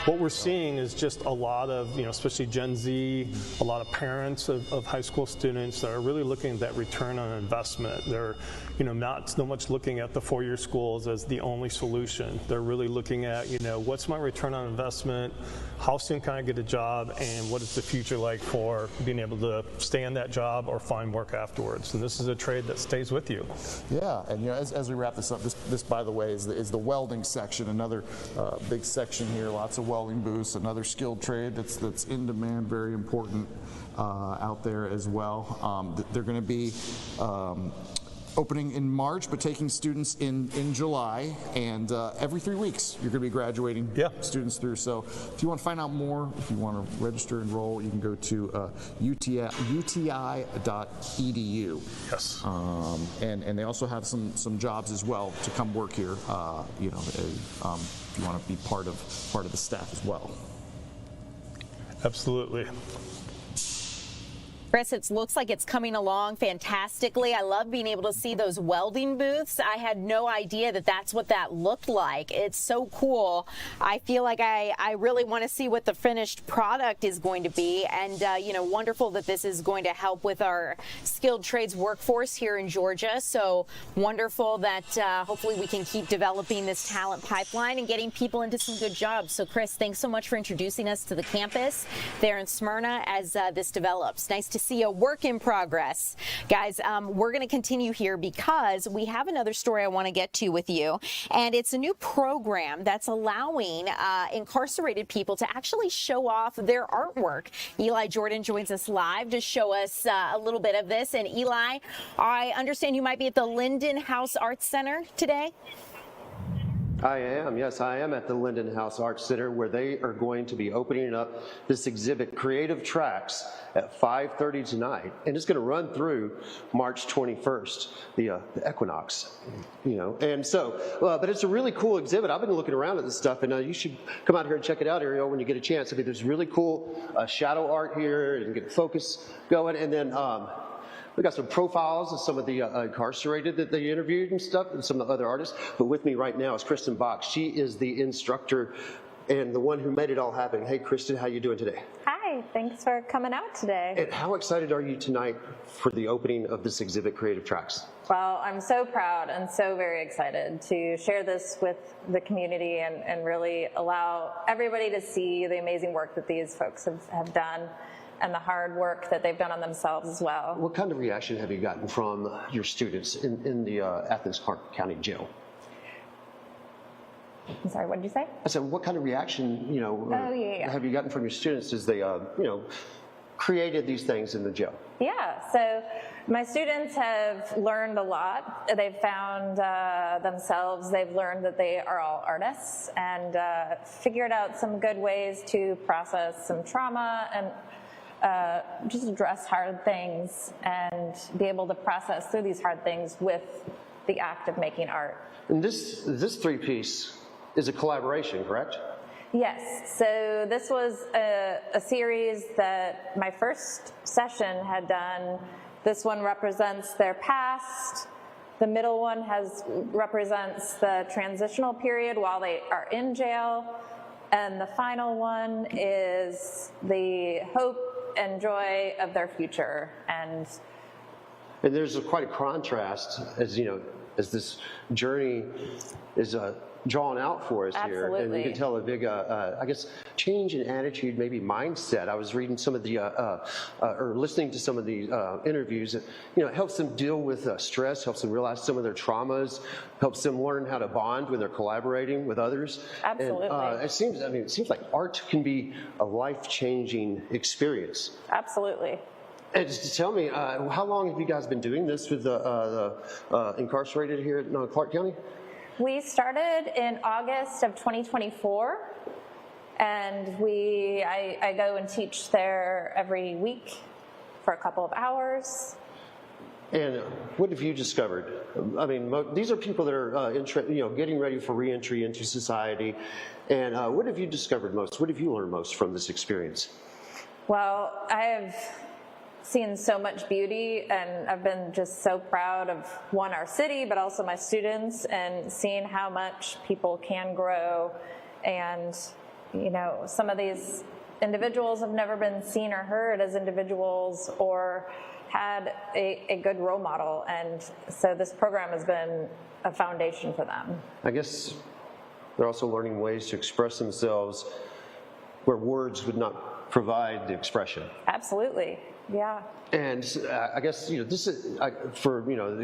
What we're seeing is just a lot of, especially Gen Z, a lot of parents of high school students that are really looking at that return on investment. They're, not so much looking at the 4-year schools as the only solution. They're really looking at, what's my return on investment? How soon can I get a job? And what is the future like for being able to stay in that job or find work afterwards? And this is a trade that stays with you. Yeah, and as we wrap this up, this by the way is the welding section, another big section here, lots of welding booths, another skilled trade that's in demand, very important out there as well. They're going to be opening in March, but taking students in July, and every 3 weeks you're going to be graduating students through. So if you want to find out more, if you want to register, enroll, you can go to uti.edu. Yes. And they also have some jobs as well to come work here. You know, if you want to be part of the staff as well. Absolutely. Chris, it looks like it's coming along fantastically. I love being able to see those welding booths. I had no idea that that's what that looked like. It's so cool. I feel like I really want to see what the finished product is going to be. And, you know, wonderful that this is going to help with our skilled trades workforce here in Georgia. So wonderful that hopefully we can keep developing this talent pipeline and getting people into some good jobs. So, Chris, thanks so much for introducing us to the campus there in Smyrna as this develops. Nice to see a work in progress. Guys, we're going to continue here because we have another story I want to get to with you, and it's a new program that's allowing incarcerated people to actually show off their artwork. Eli Jordan joins us live to show us a little bit of this. And Eli, I understand you might be at the Linden House Arts Center today? I am, yes, I am at the Linden House Arts Center, where they are going to be opening up this exhibit, Creative Tracks, at 5:30 tonight, and it's going to run through March 21st, the equinox, you know. And so, but it's a really cool exhibit. I've been looking around at this stuff, and you should come out here and check it out, Ariel, when you get a chance. I mean, there's really cool shadow art here, and get focus going, and then we got some profiles of some of the incarcerated that they interviewed and stuff, and some of the other artists. But with me right now is Kristen Bach. She is the instructor and the one who made it all happen. Hey, Kristen, how you doing today? Hi, thanks for coming out today. And how excited are you tonight for the opening of this exhibit, Creative Tracks? Well, I'm so proud and so very excited to share this with the community and really allow everybody to see the amazing work that these folks have done, and the hard work that they've done on themselves as well. What kind of reaction have you gotten from your students in the Athens Clarke County Jail? I'm sorry, what did you say? I said, what kind of reaction, you know, have you gotten from your students as they, you know, created these things in the jail? Yeah, so my students have learned a lot. They've found themselves, they've learned that they are all artists, and figured out some good ways to process some trauma and just address hard things and be able to process through these hard things with the act of making art. And this three-piece is a collaboration, correct? Yes, so this was a series that my first session had done. This one represents their past. The middle one represents the transitional period while they are in jail. And the final one is the hope and joy of their future. And there's quite a contrast, as you know, as this journey is drawn out for us here, and you can tell a big, I guess, change in attitude, maybe mindset. I was reading some of the, or listening to some of the interviews. That, you know, it helps them deal with stress, helps them realize some of their traumas, helps them learn how to bond when they're collaborating with others. Absolutely. And, it seems like art can be a life-changing experience. Absolutely. And just tell me, how long have you guys been doing this with the incarcerated here at Clarke County? We started in August of 2024, and I go and teach there every week for a couple of hours. And what have you discovered? I mean, these are people that are getting ready for reentry into society. And what have you discovered most? What have you learned most from this experience? Well, I have seen so much beauty, and I've been just so proud of, one, our city, but also my students, and seeing how much people can grow. And, you know, some of these individuals have never been seen or heard as individuals or had a good role model. And so this program has been a foundation for them. I guess they're also learning ways to express themselves where words would not provide the expression. Absolutely. Yeah. And I guess, you know, this is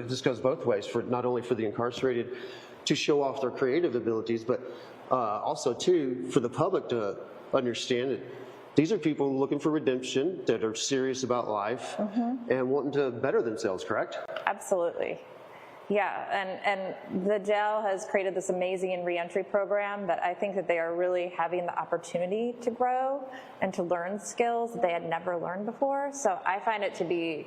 this goes both ways, for not only for the incarcerated to show off their creative abilities, but also too for the public to understand that these are people looking for redemption, that are serious about life and wanting to better themselves, correct? Absolutely. Yeah, and the jail has created this amazing reentry program that I think that they are really having the opportunity to grow and to learn skills that they had never learned before. So I find it to be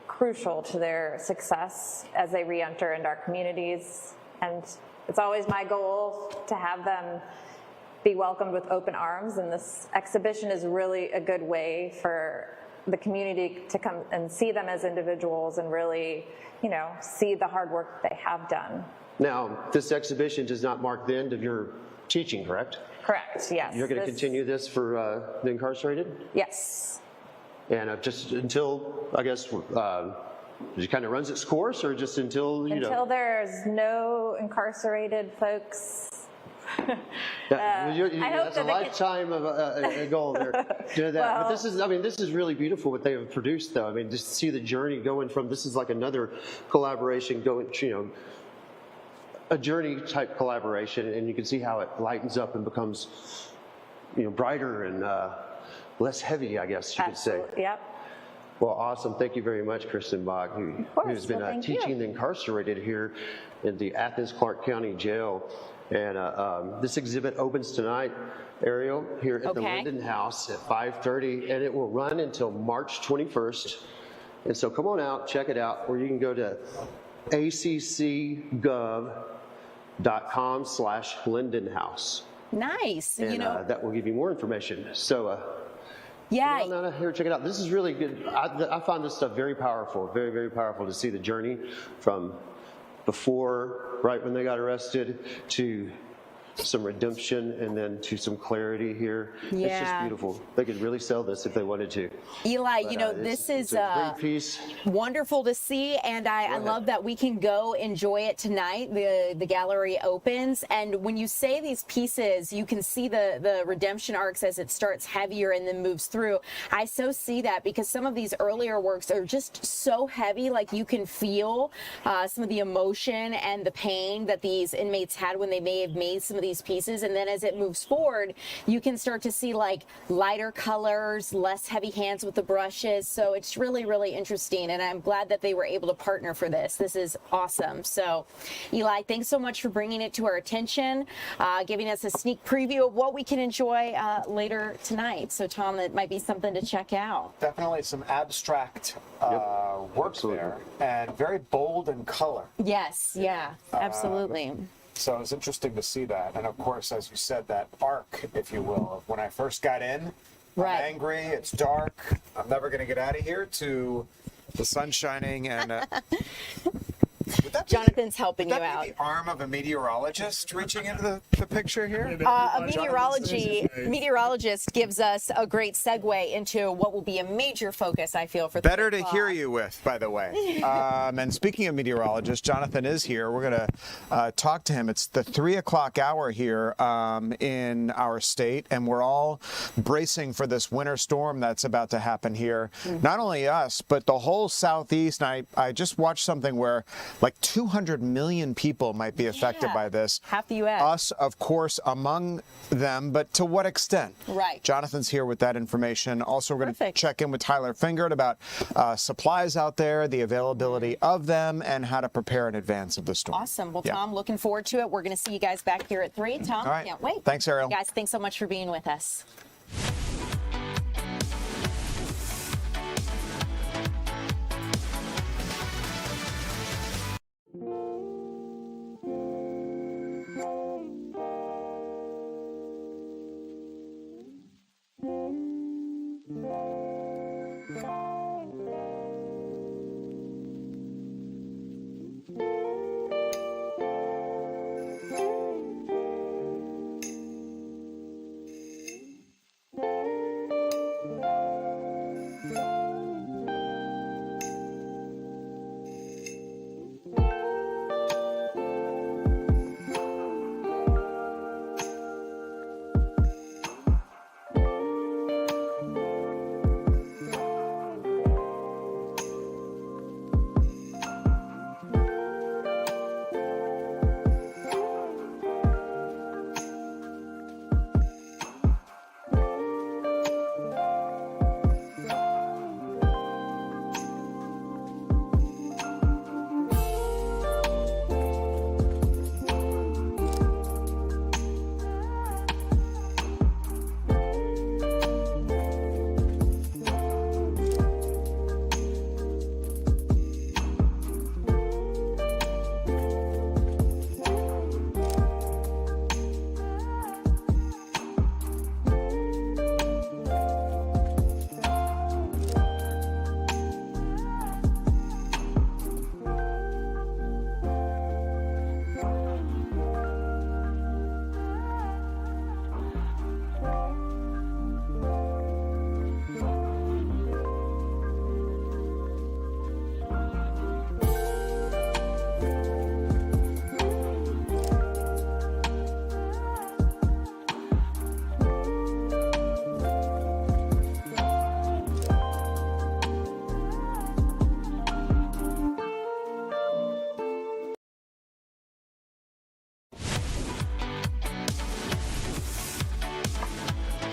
crucial to their success as they reenter into our communities. And it's always my goal to have them be welcomed with open arms, and this exhibition is really a good way for the community to come and see them as individuals and really, you know, see the hard work they have done. Now, this exhibition does not mark the end of your teaching, correct? Correct, yes. You're going to continue this for the incarcerated? Yes. And just until, I guess, it kind of runs its course, or just until, you know? Until there's no incarcerated folks. That's a lifetime of a goal there. Do that. Well, but this is, I mean, this is really beautiful what they have produced, though. I mean, just to see the journey going from, this is like another collaboration going, you know, a journey type collaboration, and you can see how it lightens up and becomes, you know, brighter and less heavy, I guess you could say. Yep. Well, awesome. Thank you very much, Kristen Bach, who's been teaching the incarcerated here in the Athens Clarke County Jail. And this exhibit opens tonight, Ariel, here at the Linden House at 5:30, and it will run until March 21st. And so come on out, check it out, or you can go to accgov.com/Lindenhouse. Nice. And you know, that will give you more information. So yeah, come on out here, check it out. This is really good. I find this stuff very powerful, very, very powerful to see the journey from before, right when they got arrested, to some redemption, and then to some clarity here. Yeah. It's just beautiful. They could really sell this if they wanted to. Eli, But, you know, it's this is a great piece. wonderful to see, and I love that we can go enjoy it tonight. The gallery opens, and when you say these pieces, you can see the redemption arcs as it starts heavier and then moves through. I so see that because some of these earlier works are just so heavy, like you can feel some of the emotion and the pain that these inmates had when they may have made some of these pieces, and then as it moves forward, you can start to see like lighter colors, less heavy hands with the brushes. So it's really, really interesting, and I'm glad that they were able to partner for this. This is awesome. So Eli, thanks so much for bringing it to our attention, giving us a sneak preview of what we can enjoy later tonight. So Tom, that might be something to check out. Definitely some abstract work there, and very bold in color. Yes, yeah, absolutely. So it's interesting to see that. And of course, as you said, that arc, if you will, of when I first got in, I'm angry, it's dark, I'm never going to get out of here, to the sun shining and... Jonathan's helping you out. The arm of a meteorologist reaching into the picture here? A meteorologist gives us a great segue into what will be a major focus, I feel, for Better to hear you with, by the way. And speaking of meteorologists, Jonathan is here. We're going to talk to him. It's the 3 o'clock hour here in our state, and we're all bracing for this winter storm that's about to happen here. Not only us, but the whole Southeast. And I just watched something where like 200 million people might be affected by this. Half the U.S. Us, of course, among them, but to what extent? Right. Jonathan's here with that information. Also, we're going to check in with Tyler Fingert about supplies out there, the availability of them, and how to prepare in advance of the storm. Awesome. Well, Tom, looking forward to it. We're going to see you guys back here at 3. Tom, All right. can't wait. Thanks, Ariel. Guys, thanks so much for being with us.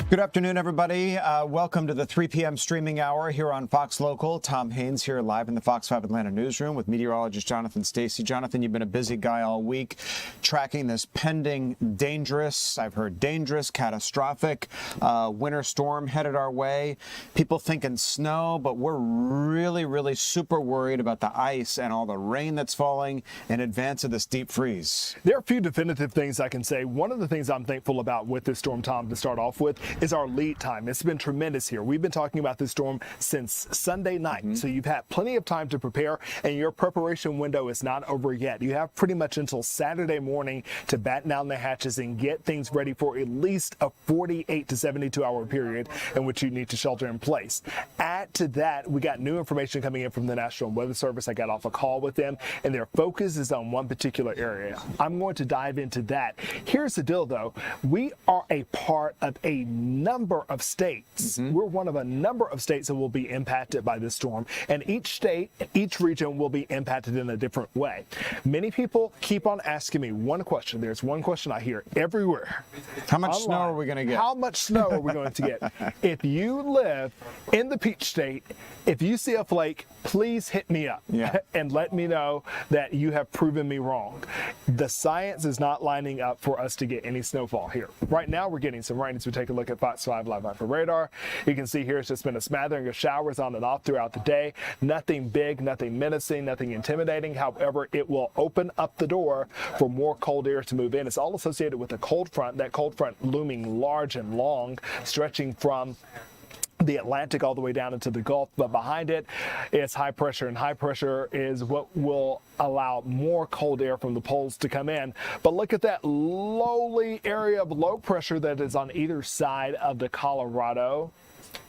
Good afternoon, everybody. Welcome to the 3 p.m. streaming hour here on Fox Local. Tom Haynes here live in the Fox 5 Atlanta newsroom with meteorologist Jonathan Stacey. Jonathan, you've been a busy guy all week tracking this pending dangerous, I've heard dangerous, catastrophic winter storm headed our way. People thinking snow, but we're really super worried about the ice and all the rain that's falling in advance of this deep freeze. There are a few definitive things I can say. One of the things I'm thankful about with this storm, Tom, to start off with, is our lead time. It's been tremendous here. We've been talking about this storm since Sunday night, so you've had plenty of time to prepare, and your preparation window is not over yet. You have pretty much until Saturday morning to batten down the hatches and get things ready for at least a 48 to 72 hour period in which you need to shelter in place. Add to that, we got new information coming in from the National Weather Service. I got off a call with them, and their focus is on one particular area. I'm going to dive into that. Here's the deal, though. We are a part of a number of states. We're one of a number of states that will be impacted by this storm, and each state, each region will be impacted in a different way. Many people keep on asking me one question. There's one question I hear everywhere. How much snow are we going to get? How much snow are we going to get? If you live in the Peach State, if you see a flake, please hit me up and let me know that you have proven me wrong. The science is not lining up for us to get any snowfall here. Right now, we're getting some rain as we take a look at Fox 5 Live for radar. You can see here it's just been a smattering of showers on and off throughout the day. Nothing big, nothing menacing, nothing intimidating. However, it will open up the door for more cold air to move in. It's all associated with a cold front, that cold front looming large and long, stretching from the Atlantic all the way down into the Gulf, but behind it is high pressure, and high pressure is what will allow more cold air from the poles to come in. But look at that lowly area of low pressure that is on either side of the Colorado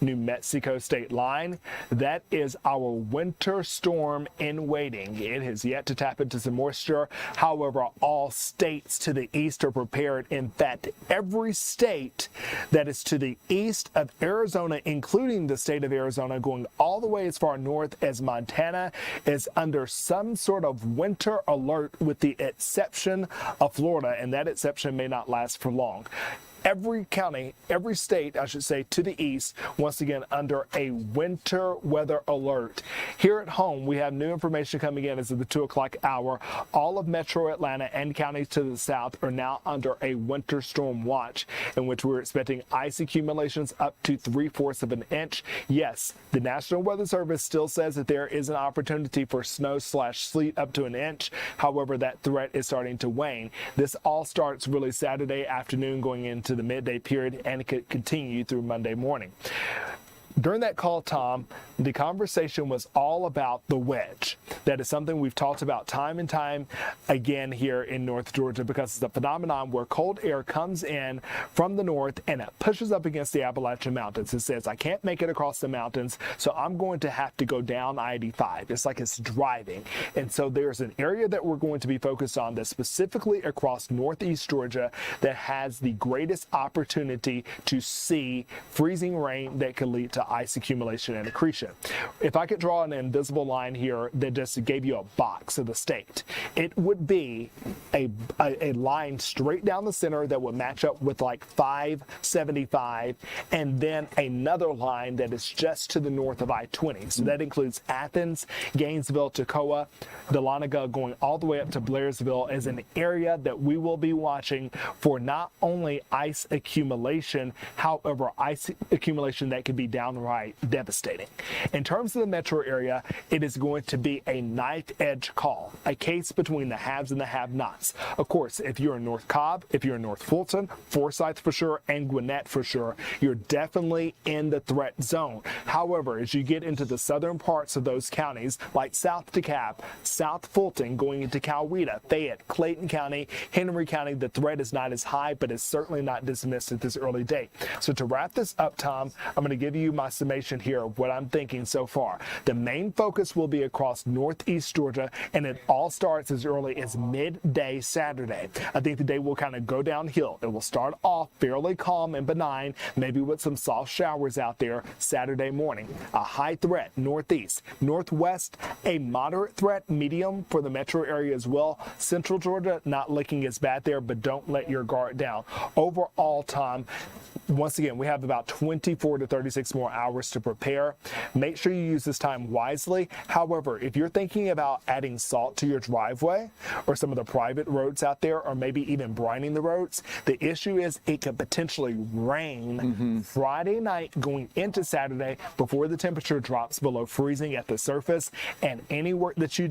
New Mexico state line. That is our winter storm in waiting. It has yet to tap into some moisture. However, all states to the east are prepared. In fact, every state that is to the east of Arizona, including the state of Arizona, going all the way as far north as Montana, is under some sort of winter alert, with the exception of Florida, and that exception may not last for long. Every county, every state, I should say, to the east, once again, under a winter weather alert. Here at home, we have new information coming in as of the 2 o'clock hour. All of metro Atlanta and counties to the south are now under a winter storm watch, in which we're expecting ice accumulations up to 3/4 of an inch. Yes, the National Weather Service still says that there is an opportunity for snow/sleet up to an inch. However, that threat is starting to wane. This all starts really Saturday afternoon going into the midday period, and it could continue through Monday morning. During that call, Tom, the conversation was all about the wedge. That is something we've talked about time and time again here in North Georgia, because it's a phenomenon where cold air comes in from the north and it pushes up against the Appalachian Mountains. It says, I can't make it across the mountains, so I'm going to have to go down I-85. It's like it's driving. And so there's an area that we're going to be focused on that's specifically across northeast Georgia that has the greatest opportunity to see freezing rain that could lead to ice accumulation and accretion. If I could draw an invisible line here that just gave you a box of the state, it would be a line straight down the center that would match up with like 575, and then another line that is just to the north of I-20. So that includes Athens, Gainesville, Toccoa, Dahlonega, going all the way up to Blairsville, as an area that we will be watching for not only ice accumulation, however, ice accumulation that could be downright devastating. In terms of the metro area, it is going to be a knife edge call, a case between the haves and the have-nots. Of course, if you're in North Cobb, if you're in North Fulton, Forsyth for sure, and Gwinnett for sure, you're definitely in the threat zone. However, as you get into the southern parts of those counties, like South DeKalb, South Fulton, going into Coweta, Fayette, Clayton County, Henry County, the threat is not as high, but it's certainly not dismissed at this early date. So to wrap this up, Tom, I'm going to give you my my summation here of what I'm thinking so far. The main focus will be across northeast Georgia, and it all starts as early as midday Saturday. I think the day will kind of go downhill. It will start off fairly calm and benign, maybe with some soft showers out there Saturday morning. A high threat northeast. Northwest, a moderate threat, medium for the metro area as well. Central Georgia, not looking as bad there, but don't let your guard down. Overall time, once again, we have about 24 to 36 more hours to prepare. Make sure you use this time wisely. However, if you're thinking about adding salt to your driveway or some of the private roads out there, or maybe even brining the roads, the issue is it could potentially rain Friday night going into Saturday before the temperature drops below freezing at the surface, and any work that you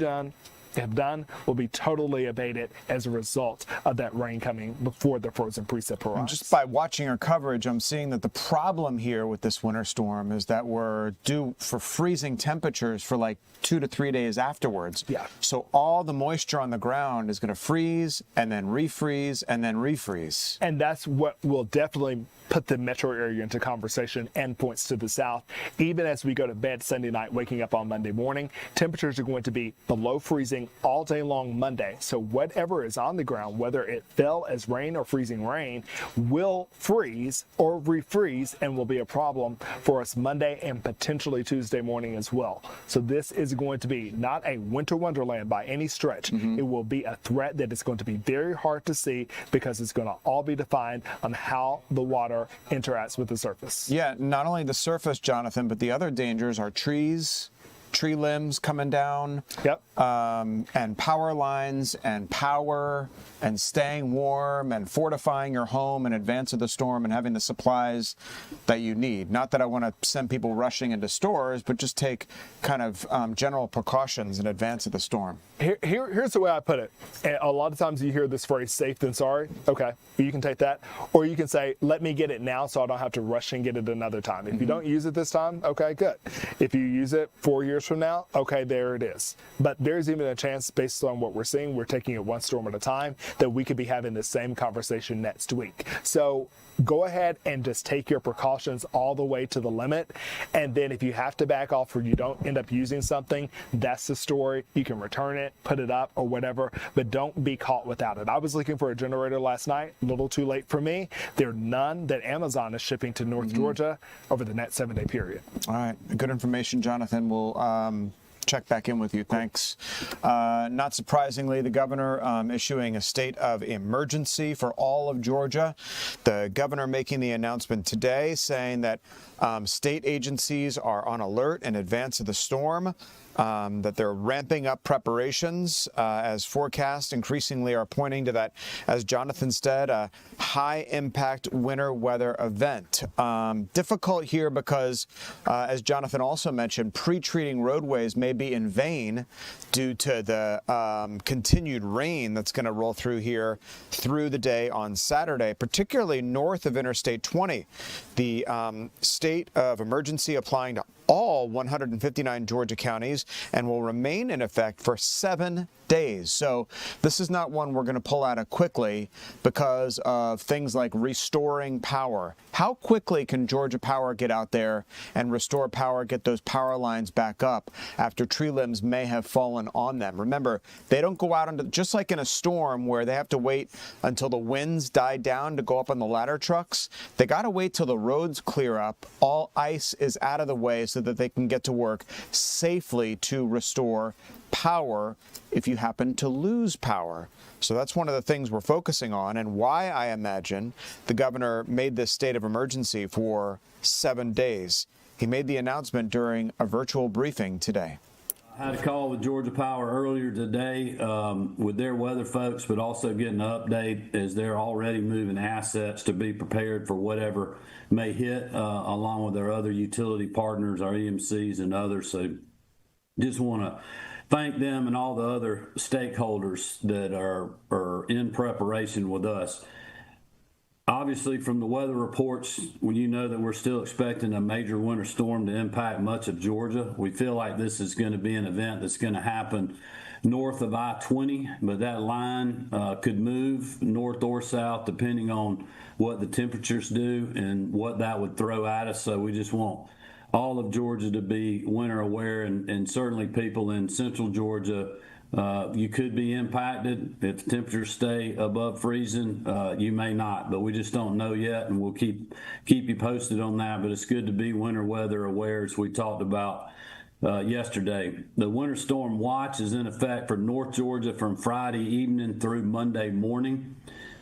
have done will be totally abated as a result of that rain coming before the frozen precip arrives. And just by watching our coverage, I'm seeing that the problem here with this winter storm is that we're due for freezing temperatures for like 2 to 3 days afterwards. Yeah. So all the moisture on the ground is going to freeze and then refreeze and then refreeze. And that's what will definitely put the metro area into conversation and points to the south. Even as we go to bed Sunday night, waking up on Monday morning, temperatures are going to be below freezing all day long Monday. So whatever is on the ground, whether it fell as rain or freezing rain, will freeze or refreeze and will be a problem for us Monday and potentially Tuesday morning as well. So this is going to be not a winter wonderland by any stretch. It will be a threat that is going to be very hard to see because it's going to all be defined on how the water interacts with the surface. Yeah, not only the surface, Jonathan, but the other dangers are trees, tree limbs coming down, and power lines and power and staying warm and fortifying your home in advance of the storm and having the supplies that you need. Not that I want to send people rushing into stores, but just take kind of general precautions in advance of the storm. Here's the way I put it. And a lot of times you hear this phrase, safe than sorry. Okay, you can take that. Or you can say, let me get it now so I don't have to rush and get it another time. If you don't use it this time, okay, good. If you use it 4 years from now, okay, there it is. But there's even a chance, based on what we're seeing, we're taking it one storm at a time, that we could be having the same conversation next week. So go ahead and just take your precautions all the way to the limit. And then if you have to back off or you don't end up using something, that's the story. You can return it, put it up or whatever, but don't be caught without it. I was looking for a generator last night, a little too late for me. There are none that Amazon is shipping to North Georgia over the next 7-day period. All right. Good information, Jonathan. We'll check back in with you. Thanks. Not surprisingly, the governor issuing a state of emergency for all of Georgia. The governor making the announcement today saying that state agencies are on alert in advance of the storm. That they're ramping up preparations as forecasts increasingly are pointing to that, as Jonathan said, a high-impact winter weather event. Difficult here because, as Jonathan also mentioned, pre-treating roadways may be in vain due to the continued rain that's going to roll through here through the day on Saturday, particularly north of Interstate 20. The state of emergency applying to all 159 Georgia counties and will remain in effect for 7 days. So this is not one we're going to pull out of quickly because of things like restoring power. How quickly can Georgia Power get out there and restore power, get those power lines back up after tree limbs may have fallen on them? Remember, they don't go out into, just like in a storm where they have to wait until the winds die down to go up on the ladder trucks. They got to wait till the roads clear up, all ice is out of the way so that they can get to work safely to restore power if you happen to lose power. So that's one of the things we're focusing on and why I imagine the governor made this state of emergency for 7 days. He made the announcement during a virtual briefing today. I had a call with Georgia Power earlier today with their weather folks, but also getting an update as they're already moving assets to be prepared for whatever may hit, along with our other utility partners, our EMCs and others. So just want to thank them and all the other stakeholders that are in preparation with us. Obviously, from the weather reports, when you know that we're still expecting a major winter storm to impact much of Georgia, we feel like this is going to be an event that's going to happen north of I-20, but that line could move north or south depending on what the temperatures do and what that would throw at us. So we just want all of Georgia to be winter aware, and certainly people in central Georgia. You could be impacted if the temperatures stay above freezing. You may not, but we just don't know yet, and we'll keep you posted on that. But it's good to be winter weather aware, as we talked about yesterday. The winter storm watch is in effect for North Georgia from Friday evening through Monday morning.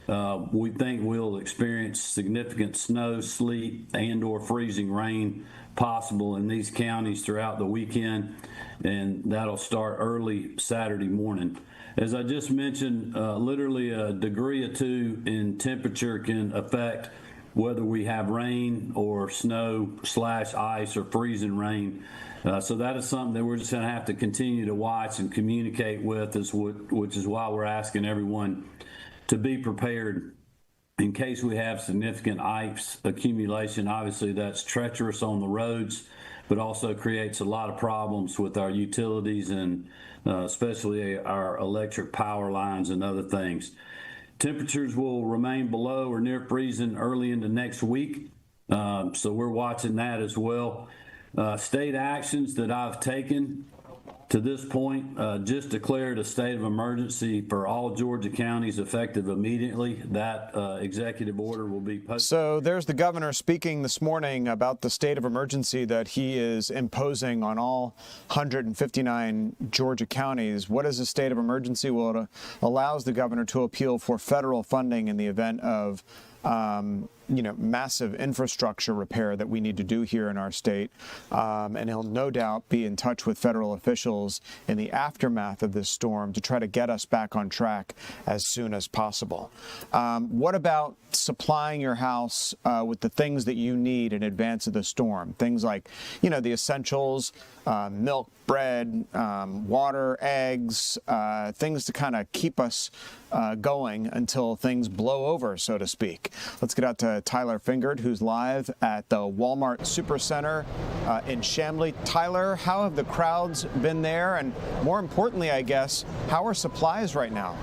We think we'll experience significant snow, sleet, and/or freezing rain possible in these counties throughout the weekend, and that'll start early Saturday morning. As I just mentioned, literally a degree or two in temperature can affect whether we have rain or snow / ice or freezing rain. So that is something that we're just going to have to continue to watch and communicate with, which is why we're asking everyone to be prepared in case we have significant ice accumulation. Obviously, that's treacherous on the roads, but also creates a lot of problems with our utilities and especially our electric power lines and other things. Temperatures will remain below or near freezing early into next week, so we're watching that as well. State actions that I've taken to this point, just declared a state of emergency for all Georgia counties effective immediately. That executive order will be posted. So there's the governor speaking this morning about the state of emergency that he is imposing on all 159 Georgia counties. What is a state of emergency? Well, it allows the governor to appeal for federal funding in the event of massive infrastructure repair that we need to do here in our state. And he'll no doubt be in touch with federal officials in the aftermath of this storm to try to get us back on track as soon as possible. What about supplying your house with the things that you need in advance of the storm? Things like, the essentials, milk, bread, water, eggs, things to kind of keep us going until things blow over, so to speak. Let's get out to Tyler Fingert, who's live at the Walmart Supercenter in Chamblee. Tyler, how have the crowds been there? And more importantly, I guess, how are supplies right now?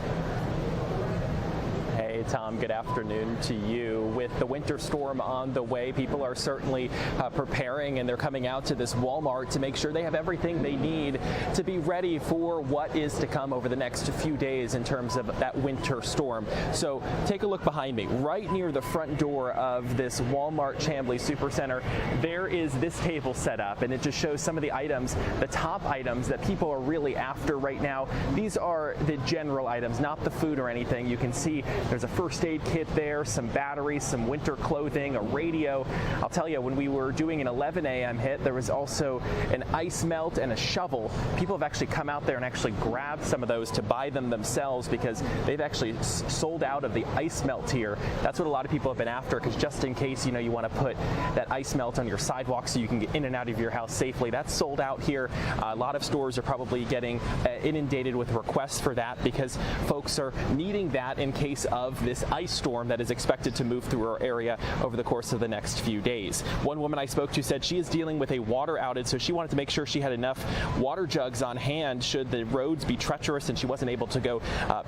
Hey, Tom, good afternoon to you. With the winter storm on the way, people are certainly preparing, and they're coming out to this Walmart to make sure they have everything they need to be ready for what is to come over the next few days in terms of that winter storm. So take a look behind me. Right near the front door of this Walmart Chamblee Supercenter, there is this table set up, and it just shows some of the items, the top items that people are really after right now. These are the general items, not the food or anything. You can see there's a first aid kit there, some batteries, some winter clothing, a radio. I'll tell you, when we were doing an 11 a.m. hit, there was also an ice melt and a shovel. People have actually come out there and actually grabbed some of those to buy them themselves because they've actually sold out of the ice melt here. That's what a lot of people have been after, because just in case, you want to put that ice melt on your sidewalk so you can get in and out of your house safely. That's sold out here. A lot of stores are probably getting inundated with requests for that because folks are needing that in case of this ice storm that is expected to move through our area over the course of the next few days. One woman I spoke to said she is dealing with a water outage, so she wanted to make sure she had enough water jugs on hand should the roads be treacherous and she wasn't able to go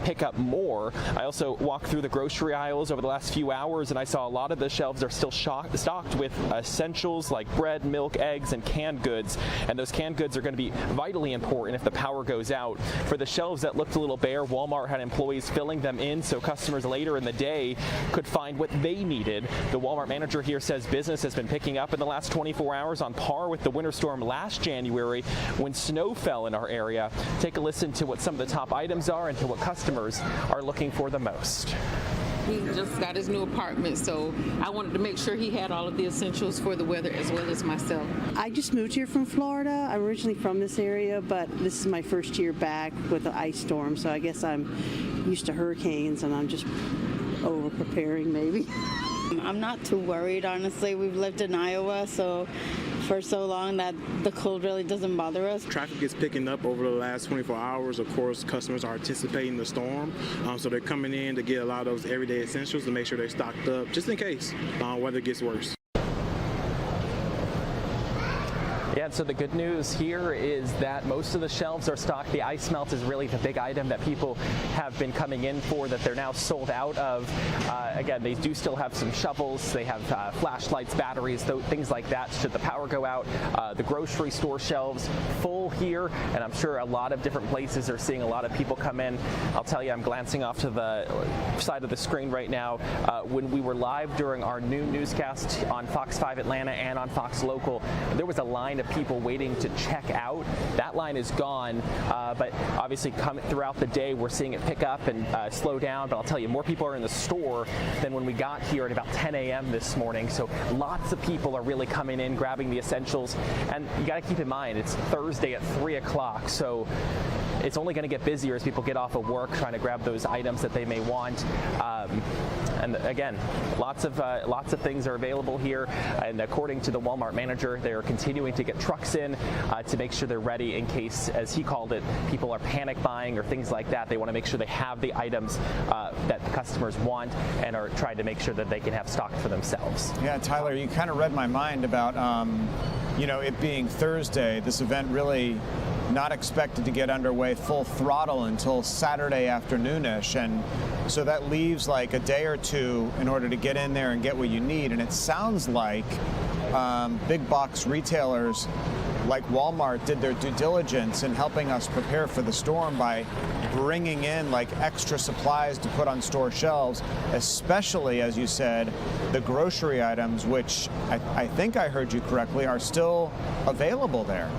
pick up more. I also walked through the grocery aisles over the last few hours, and I saw a lot of the shelves are still stocked with essentials like bread, milk, eggs, and canned goods. And those canned goods are going to be vitally important if the power goes out. For the shelves that looked a little bare, Walmart had employees filling them in so customers later in the day could find what they needed. The Walmart manager here says business has been picking up in the last 24 hours, on par with the winter storm last January when snow fell in our area. Take a listen to what some of the top items are and to what customers are looking for the most. He just got his new apartment, so I wanted to make sure he had all of the essentials for the weather as well as myself. I just moved here from Florida. I'm originally from this area, but this is my first year back with the ice storm, so I guess I'm used to hurricanes and I'm just over preparing maybe. I'm not too worried, honestly. We've lived in Iowa for so long that the cold really doesn't bother us. Traffic is picking up over the last 24 hours. Of course, customers are anticipating the storm, so they're coming in to get a lot of those everyday essentials to make sure they're stocked up just in case weather gets worse. Yeah, and so the good news here is that most of the shelves are stocked. The ice melt is really the big item that people have been coming in for that they're now sold out of. Again, they do still have some shovels. They have flashlights, batteries, things like that should the power go out. The grocery store shelves full here, and I'm sure a lot of different places are seeing a lot of people come in. I'll tell you, I'm glancing off to the side of the screen right now. When we were live during our noon newscast on Fox 5 Atlanta and on Fox Local, there was a line of people waiting to check out. That line is gone, but obviously throughout the day we're seeing it pick up and slow down. But I'll tell you, more people are in the store than when we got here at about 10 a.m. this morning. So lots of people are really coming in, grabbing the essentials. And you got to keep in mind, it's Thursday at 3 o'clock. So it's only going to get busier as people get off of work trying to grab those items that they may want. And again, lots of things are available here. And according to the Walmart manager, they're continuing to get trucks in to make sure they're ready in case, as he called it, people are panic buying or things like that. They want to make sure they have the items that the customers want and are trying to make sure that they can have stock for themselves. Yeah, Tyler, you kind of read my mind about, it being Thursday, this event really not expected to get underway full throttle until Saturday afternoonish, and so that leaves like a day or two in order to get in there and get what you need. And it sounds like big box retailers like Walmart did their due diligence in helping us prepare for the storm by bringing in like extra supplies to put on store shelves, especially, as you said, the grocery items, which I think I heard you correctly, are still available there.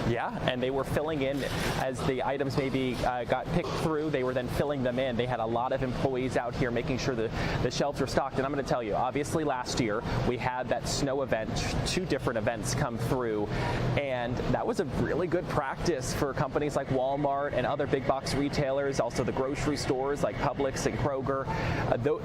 Yeah, and they were filling in as the items maybe got picked through. They were then filling them in. They had a lot of employees out here making sure the shelves were stocked. And I'm going to tell you, obviously last year we had that snow event, 2 different events come through, and that was a really good practice for companies like Walmart and other big box retailers, also the grocery stores like Publix and Kroger.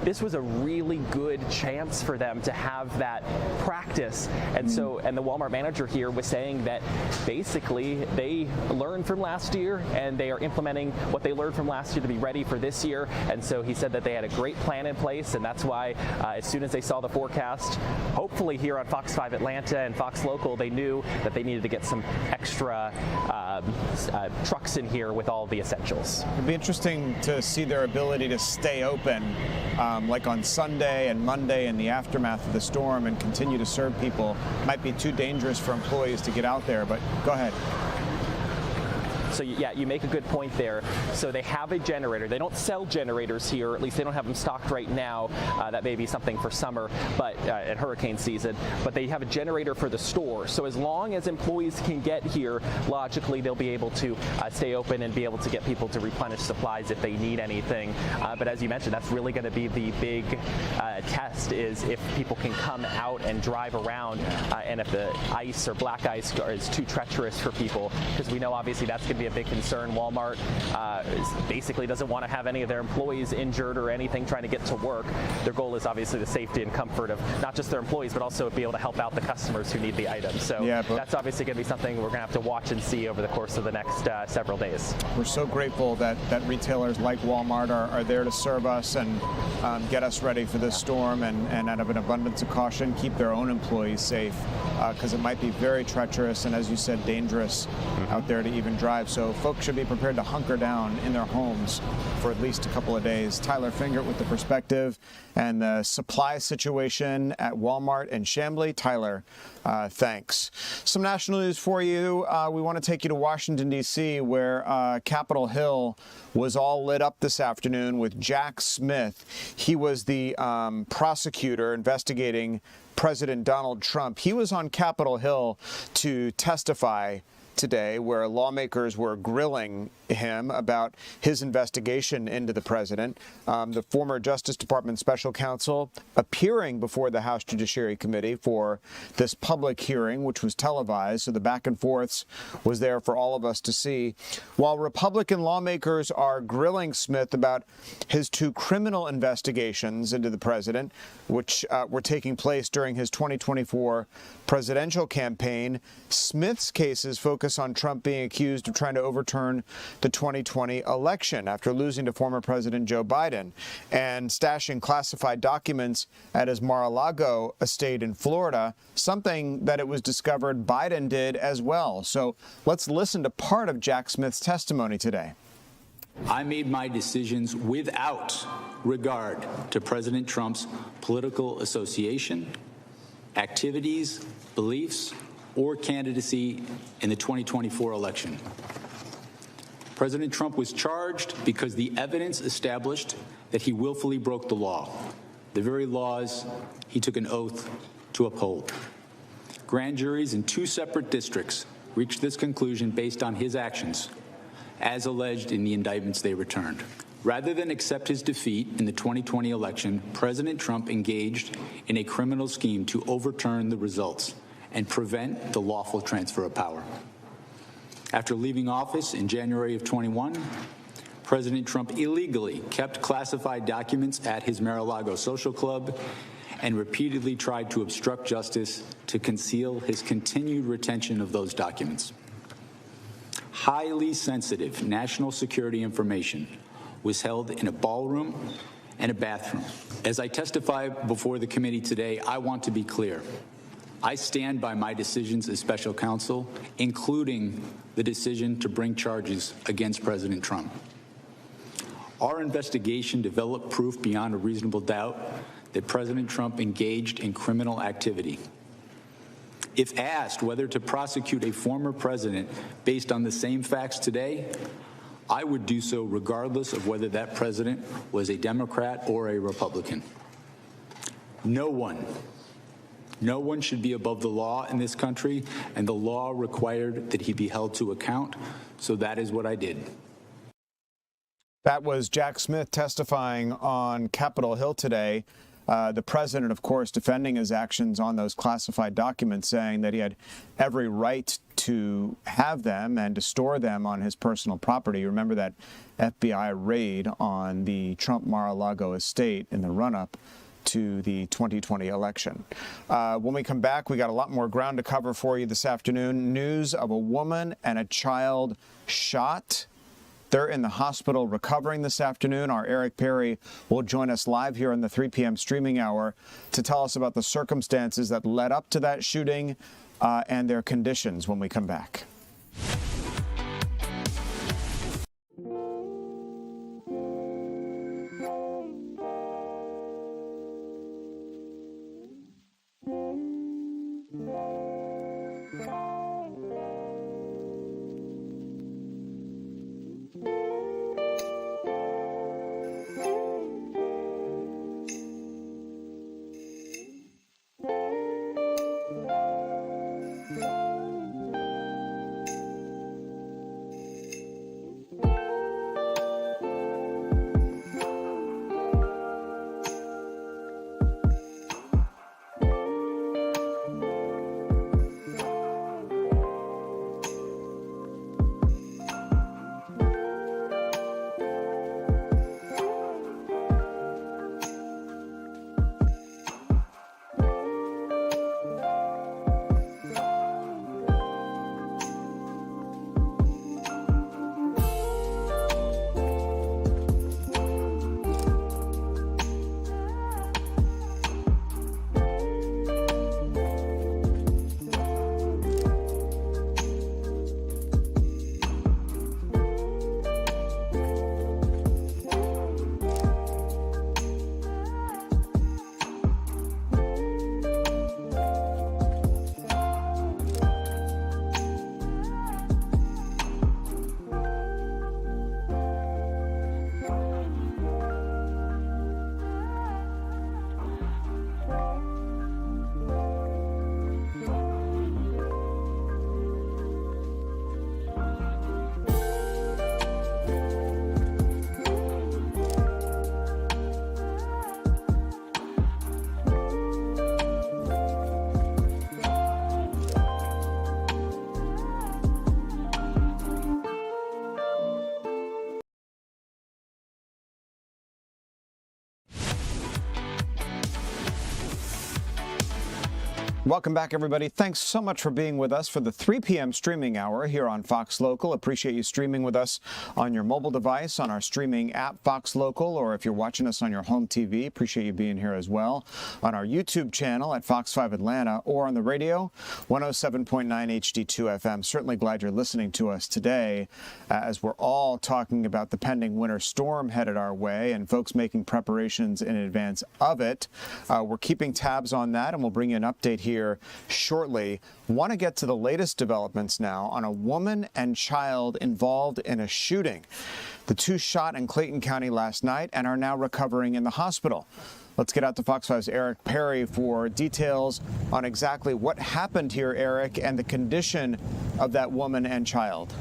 This was a really good chance for them to have that practice. And so, and the Walmart manager here was saying that basically they learned from last year and they are implementing what they learned from last year to be ready for this year. And so he said that they had a great plan in place, and that's why as soon as they saw the forecast, hopefully here on Fox 5 Atlanta and Fox Local, they knew that they needed to get some extra trucks in here with all the essentials. It'd be interesting to see their ability to stay open like on Sunday and Monday in the aftermath of the storm and continue to serve people. Might be too dangerous for employees to get out there, but go ahead. So yeah, you make a good point there. So they have a generator. They don't sell generators here, or at least they don't have them stocked right now. That may be something for summer, but at hurricane season. But they have a generator for the store. So as long as employees can get here, logically they'll be able to stay open and be able to get people to replenish supplies if they need anything. But as you mentioned, that's really going to be the big test, is if people can come out and drive around, and if the ice or black ice is too treacherous for people, because we know obviously that's going to be a big concern. Walmart basically doesn't want to have any of their employees injured or anything trying to get to work. Their goal is obviously the safety and comfort of not just their employees, but also be able to help out the customers who need the items. So yeah, that's obviously going to be something we're going to have to watch and see over the course of the next several days. We're so grateful that retailers like Walmart are there to serve us and get us ready for this storm, and out of an abundance of caution, keep their own employees safe, because it might be very treacherous and, as you said, dangerous out there to even drive. So folks should be prepared to hunker down in their homes for at least a couple of days. Tyler Fingert with the perspective and the supply situation at Walmart and Chamblee. Tyler, thanks. Some national news for you. We want to take you to Washington, D.C., where Capitol Hill was all lit up this afternoon with Jack Smith. He was the prosecutor investigating President Donald Trump. He was on Capitol Hill to testify today, where lawmakers were grilling him about his investigation into the president. The former Justice Department special counsel appearing before the House Judiciary Committee for this public hearing, which was televised, so the back and forths was there for all of us to see. While Republican lawmakers are grilling Smith about his 2 criminal investigations into the president, which were taking place during his 2024 presidential campaign, Smith's cases focus on Trump being accused of trying to overturn the 2020 election after losing to former President Joe Biden and stashing classified documents at his Mar-a-Lago estate in Florida, something that it was discovered Biden did as well. So let's listen to part of Jack Smith's testimony today. I made my decisions without regard to President Trump's political association, activities, beliefs, or candidacy in the 2024 election. President Trump was charged because the evidence established that he willfully broke the law, the very laws he took an oath to uphold. Grand juries in 2 separate districts reached this conclusion based on his actions, as alleged in the indictments they returned. Rather than accept his defeat in the 2020 election, President Trump engaged in a criminal scheme to overturn the results and prevent the lawful transfer of power. After leaving office in January of 21, President Trump illegally kept classified documents at his Mar-a-Lago social club and repeatedly tried to obstruct justice to conceal his continued retention of those documents. Highly sensitive national security information was held in a ballroom and a bathroom. As I testify before the committee today, I want to be clear. I stand by my decisions as special counsel, including the decision to bring charges against President Trump. Our investigation developed proof beyond a reasonable doubt that President Trump engaged in criminal activity. If asked whether to prosecute a former president based on the same facts today, I would do so regardless of whether that president was a Democrat or a Republican. No one should be above the law in this country, and the law required that he be held to account, so that is what I did. That was Jack Smith testifying on Capitol Hill today. The president, of course, defending his actions on those classified documents, saying that he had every right to have them and to store them on his personal property. Remember that FBI raid on the Trump Mar-a-Lago estate in the run-up to the 2020 election. When we come back, we got a lot more ground to cover for you this afternoon. News of a woman and a child shot. They're in the hospital recovering this afternoon. Our Eric Perry will join us live here in the 3 p.m. streaming hour to tell us about the circumstances that led up to that shooting and their conditions when we come back. Welcome back, everybody. Thanks so much for being with us for the 3 p.m. streaming hour here on Fox Local. Appreciate you streaming with us on your mobile device, on our streaming app, Fox Local, or if you're watching us on your home TV, appreciate you being here as well. On our YouTube channel at Fox 5 Atlanta, or on the radio, 107.9 HD2 FM. Certainly glad you're listening to us today as we're all talking about the pending winter storm headed our way and folks making preparations in advance of it. We're keeping tabs on that, and we'll bring you an update here shortly. Want to get to the latest developments now on a woman and child involved in a shooting. The two shot in Clayton County last night and are now recovering in the hospital. Let's get out to Fox 5's Eric Perry for details on exactly what happened here, Eric, and the condition of that woman and child.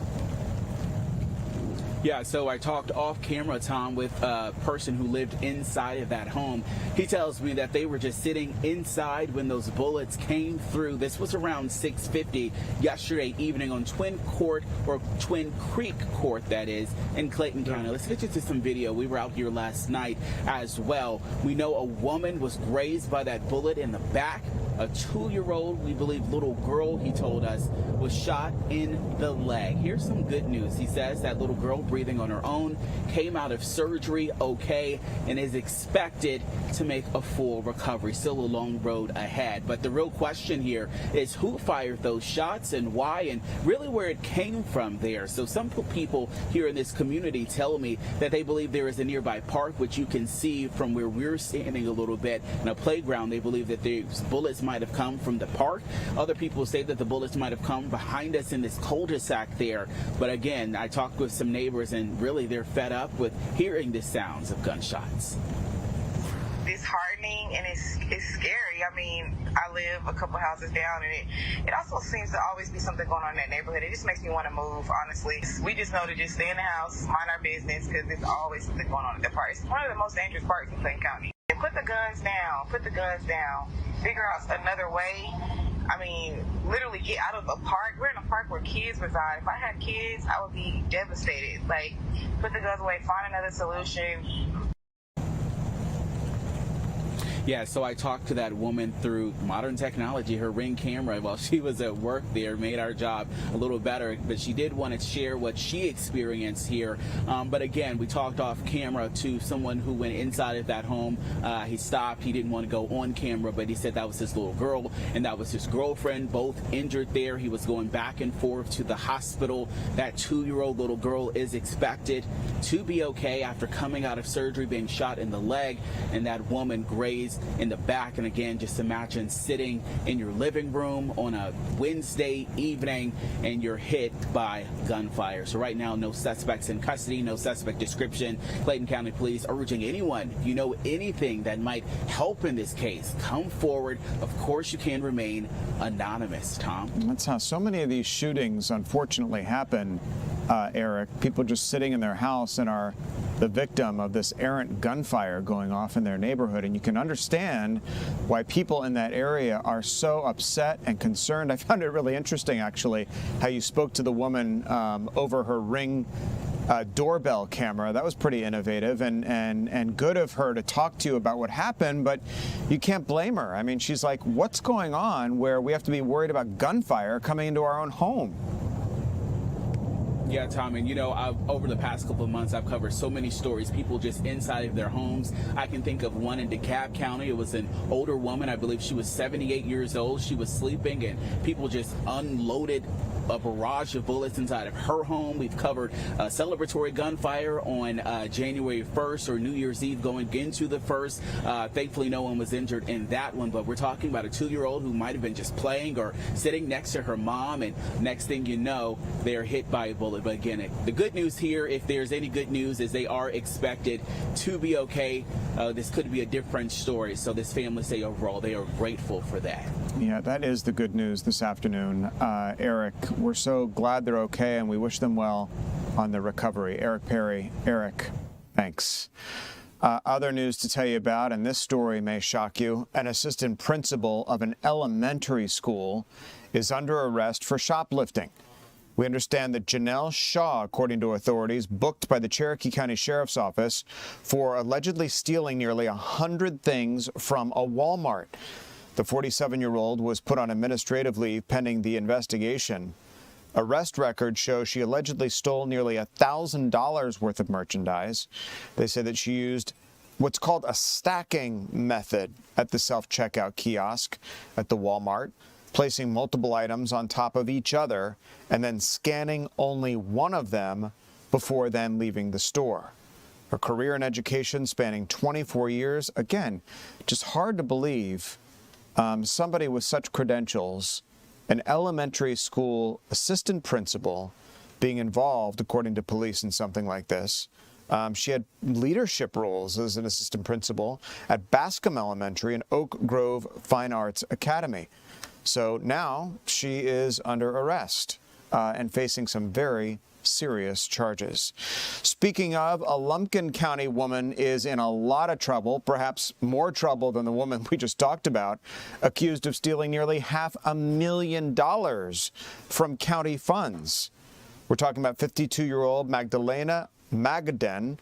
Yeah, so I talked off camera, Tom, with a person who lived inside of that home. He tells me that they were just sitting inside when those bullets came through. This was around 6:50 yesterday evening on Twin Creek Court, that is, in Clayton County. Let's get you to some video. We were out here last night as well. We know a woman was grazed by that bullet in the back. A 2-year-old, we believe, little girl, he told us, was shot in the leg. Here's some good news. He says that little girl, breathing on her own, came out of surgery okay and is expected to make a full recovery. Still a long road ahead. But the real question here is who fired those shots and why, and really where it came from there. So some people here in this community tell me that they believe there is a nearby park, which you can see from where we're standing a little bit, in a playground. They believe that these bullets might have come from the park. Other people say that the bullets might have come behind us in this cul-de-sac there. But again, I talked with some neighbors and really they're fed up with hearing the sounds of gunshots. It's heartening and it's scary. I mean, I live a couple houses down, and it also seems to always be something going on in that neighborhood. It just makes me want to move, honestly. We just know to just stay in the house, mind our business, because there's always something going on at the park. It's one of the most dangerous parks in Clayton County. Put the guns down. Put the guns down. Figure out another way. I mean, literally get out of a park. We're in a park where kids reside. If I had kids, I would be devastated. Like, put the guns away, find another solution. Yeah, so I talked to that woman through modern technology, her Ring camera, while she was at work there, made our job a little better. But she did want to share what she experienced here. But again, we talked off camera to someone who went inside of that home. He stopped. He didn't want to go on camera, but he said that was his little girl and that was his girlfriend, both injured there. He was going back and forth to the hospital. That 2-year-old little girl is expected to be okay after coming out of surgery, being shot in the leg, and that woman grazed in the back. And again, just imagine sitting in your living room on a Wednesday evening and you're hit by gunfire. So right now, no suspects in custody, no suspect description. Clayton County Police urging anyone, if you know anything that might help in this case, come forward. Of course, you can remain anonymous, Tom. That's how so many of these shootings unfortunately happen, Eric. People just sitting in their house and are the victim of this errant gunfire going off in their neighborhood. And you can understand why people in that area are so upset and concerned. I found it really interesting, actually, how you spoke to the woman over her Ring doorbell camera. That was pretty innovative and good of her to talk to you about what happened, but you can't blame her. I mean, she's like, what's going on where we have to be worried about gunfire coming into our own home? Yeah, Tom, and you know, over the past couple of months, I've covered so many stories, people just inside of their homes. I can think of one in DeKalb County. It was an older woman. I believe she was 78 years old. She was sleeping, and people just unloaded a barrage of bullets inside of her home. We've covered celebratory gunfire on January 1st or New Year's Eve going into the 1st. Thankfully, no one was injured in that one, but we're talking about a 2-year-old who might have been just playing or sitting next to her mom, and next thing you know, they're hit by a bullet. But again, the good news here, if there's any good news, is they are expected to be okay. This could be a different story. So this family say overall they are grateful for that. Yeah, that is the good news this afternoon, Eric. We're so glad they're okay, and we wish them well on the recovery. Eric Perry. Eric, thanks. Other news to tell you about, and this story may shock you. An assistant principal of an elementary school is under arrest for shoplifting. We understand that Janelle Shaw, according to authorities, booked by the Cherokee County Sheriff's Office for allegedly stealing nearly 100 things from a Walmart. The 47-year-old was put on administrative leave pending the investigation. Arrest records show she allegedly stole nearly $1,000 worth of merchandise. They say that she used what's called a stacking method at the self-checkout kiosk at the Walmart, placing multiple items on top of each other and then scanning only one of them before then leaving the store. Her career in education spanning 24 years. Again, just hard to believe somebody with such credentials, an elementary school assistant principal, being involved, according to police, in something like this. She had leadership roles as an assistant principal at Bascom Elementary and Oak Grove Fine Arts Academy. So now she is under arrest and facing some very serious charges. Speaking of, a Lumpkin County woman is in a lot of trouble, perhaps more trouble than the woman we just talked about, accused of stealing nearly $500,000 from county funds. We're talking about 52-year-old Magdalena Magaden,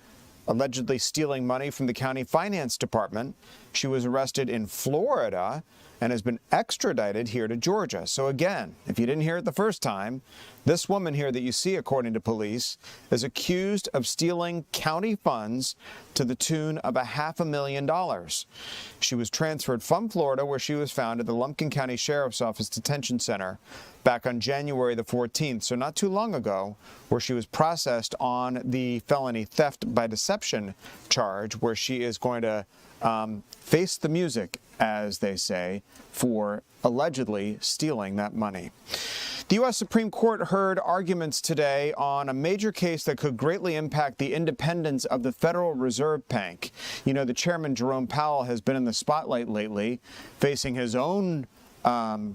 allegedly stealing money from the county finance department. She was arrested in Florida and has been extradited here to Georgia. So again, if you didn't hear it the first time, this woman here that you see, according to police, is accused of stealing county funds to the tune of $500,000. She was transferred from Florida, where she was found at the Lumpkin County Sheriff's Office Detention Center back on January the 14th, so not too long ago, where she was processed on the felony theft by deception charge, where she is going to face the music, as they say, for allegedly stealing that money. The U.S. Supreme Court heard arguments today on a major case that could greatly impact the independence of the Federal Reserve Bank. You know, the chairman, Jerome Powell, has been in the spotlight lately, facing his own